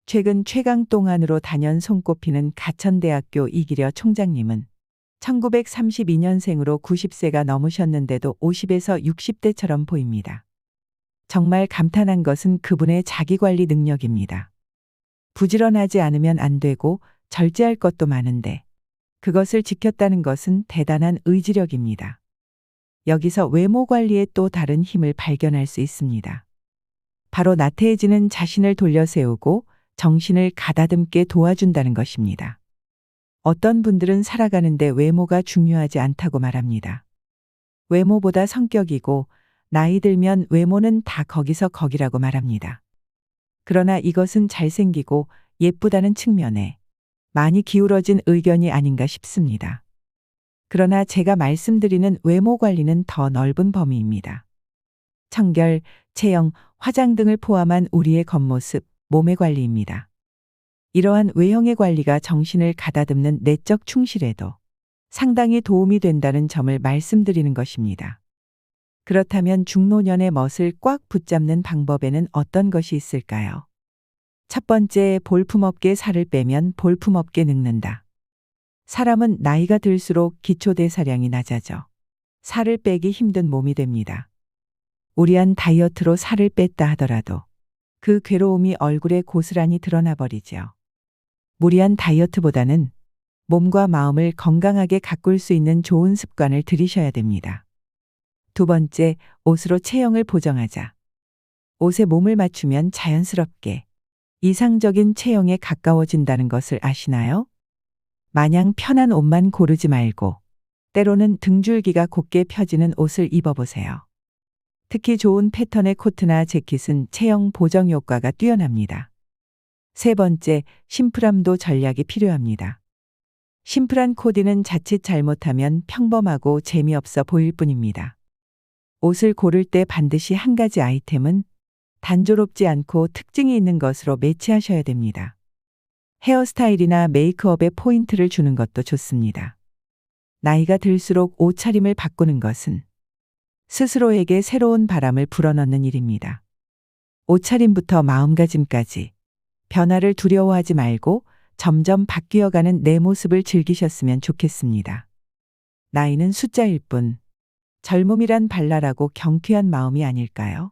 최근 최강동안으로 단연 손꼽히는 가천대학교 이기려 총장님은 1932년생으로 90세가 넘으셨는데도 50에서 60대처럼 보입니다. 정말 감탄한 것은 그분의 자기관리 능력입니다. 부지런하지 않으면 안 되고 절제할 것도 많은데 그것을 지켰다는 것은 대단한 의지력입니다. 여기서 외모 관리의 또 다른 힘을 발견할 수 있습니다. 바로 나태해지는 자신을 돌려 세우고 정신을 가다듬게 도와준다는 것입니다. 어떤 분들은 살아가는데 외모가 중요하지 않다고 말합니다. 외모보다 성격이고 나이 들면 외모는 다 거기서 거기라고 말합니다. 그러나 이것은 잘생기고 예쁘다는 측면에 많이 기울어진 의견이 아닌가 싶습니다. 그러나 제가 말씀드리는 외모 관리는 더 넓은 범위입니다. 청결, 체형, 화장 등을 포함한 우리의 겉모습, 몸의 관리입니다. 이러한 외형의 관리가 정신을 가다듬는 내적 충실에도 상당히 도움이 된다는 점을 말씀드리는 것입니다. 그렇다면 중노년의 멋을 꽉 붙잡는 방법에는 어떤 것이 있을까요? 첫 번째, 볼품없게 살을 빼면 볼품없게 늙는다. 사람은 나이가 들수록 기초대사량이 낮아져 살을 빼기 힘든 몸이 됩니다. 무리한 다이어트로 살을 뺐다 하더라도 그 괴로움이 얼굴에 고스란히 드러나 버리죠. 무리한 다이어트보다는 몸과 마음을 건강하게 가꿀 수 있는 좋은 습관을 들이셔야 됩니다. 두 번째, 옷으로 체형을 보정하자. 옷에 몸을 맞추면 자연스럽게 이상적인 체형에 가까워진다는 것을 아시나요? 마냥 편한 옷만 고르지 말고 때로는 등줄기가 곧게 펴지는 옷을 입어보세요. 특히 좋은 패턴의 코트나 재킷은 체형 보정 효과가 뛰어납니다. 세 번째, 심플함도 전략이 필요합니다. 심플한 코디는 자칫 잘못하면 평범하고 재미없어 보일 뿐입니다. 옷을 고를 때 반드시 한 가지 아이템은 단조롭지 않고 특징이 있는 것으로 매치하셔야 됩니다. 헤어스타일이나 메이크업에 포인트를 주는 것도 좋습니다. 나이가 들수록 옷차림을 바꾸는 것은 스스로에게 새로운 바람을 불어넣는 일입니다. 옷차림부터 마음가짐까지 변화를 두려워하지 말고 점점 바뀌어가는 내 모습을 즐기셨으면 좋겠습니다. 나이는 숫자일 뿐 젊음이란 발랄하고 경쾌한 마음이 아닐까요?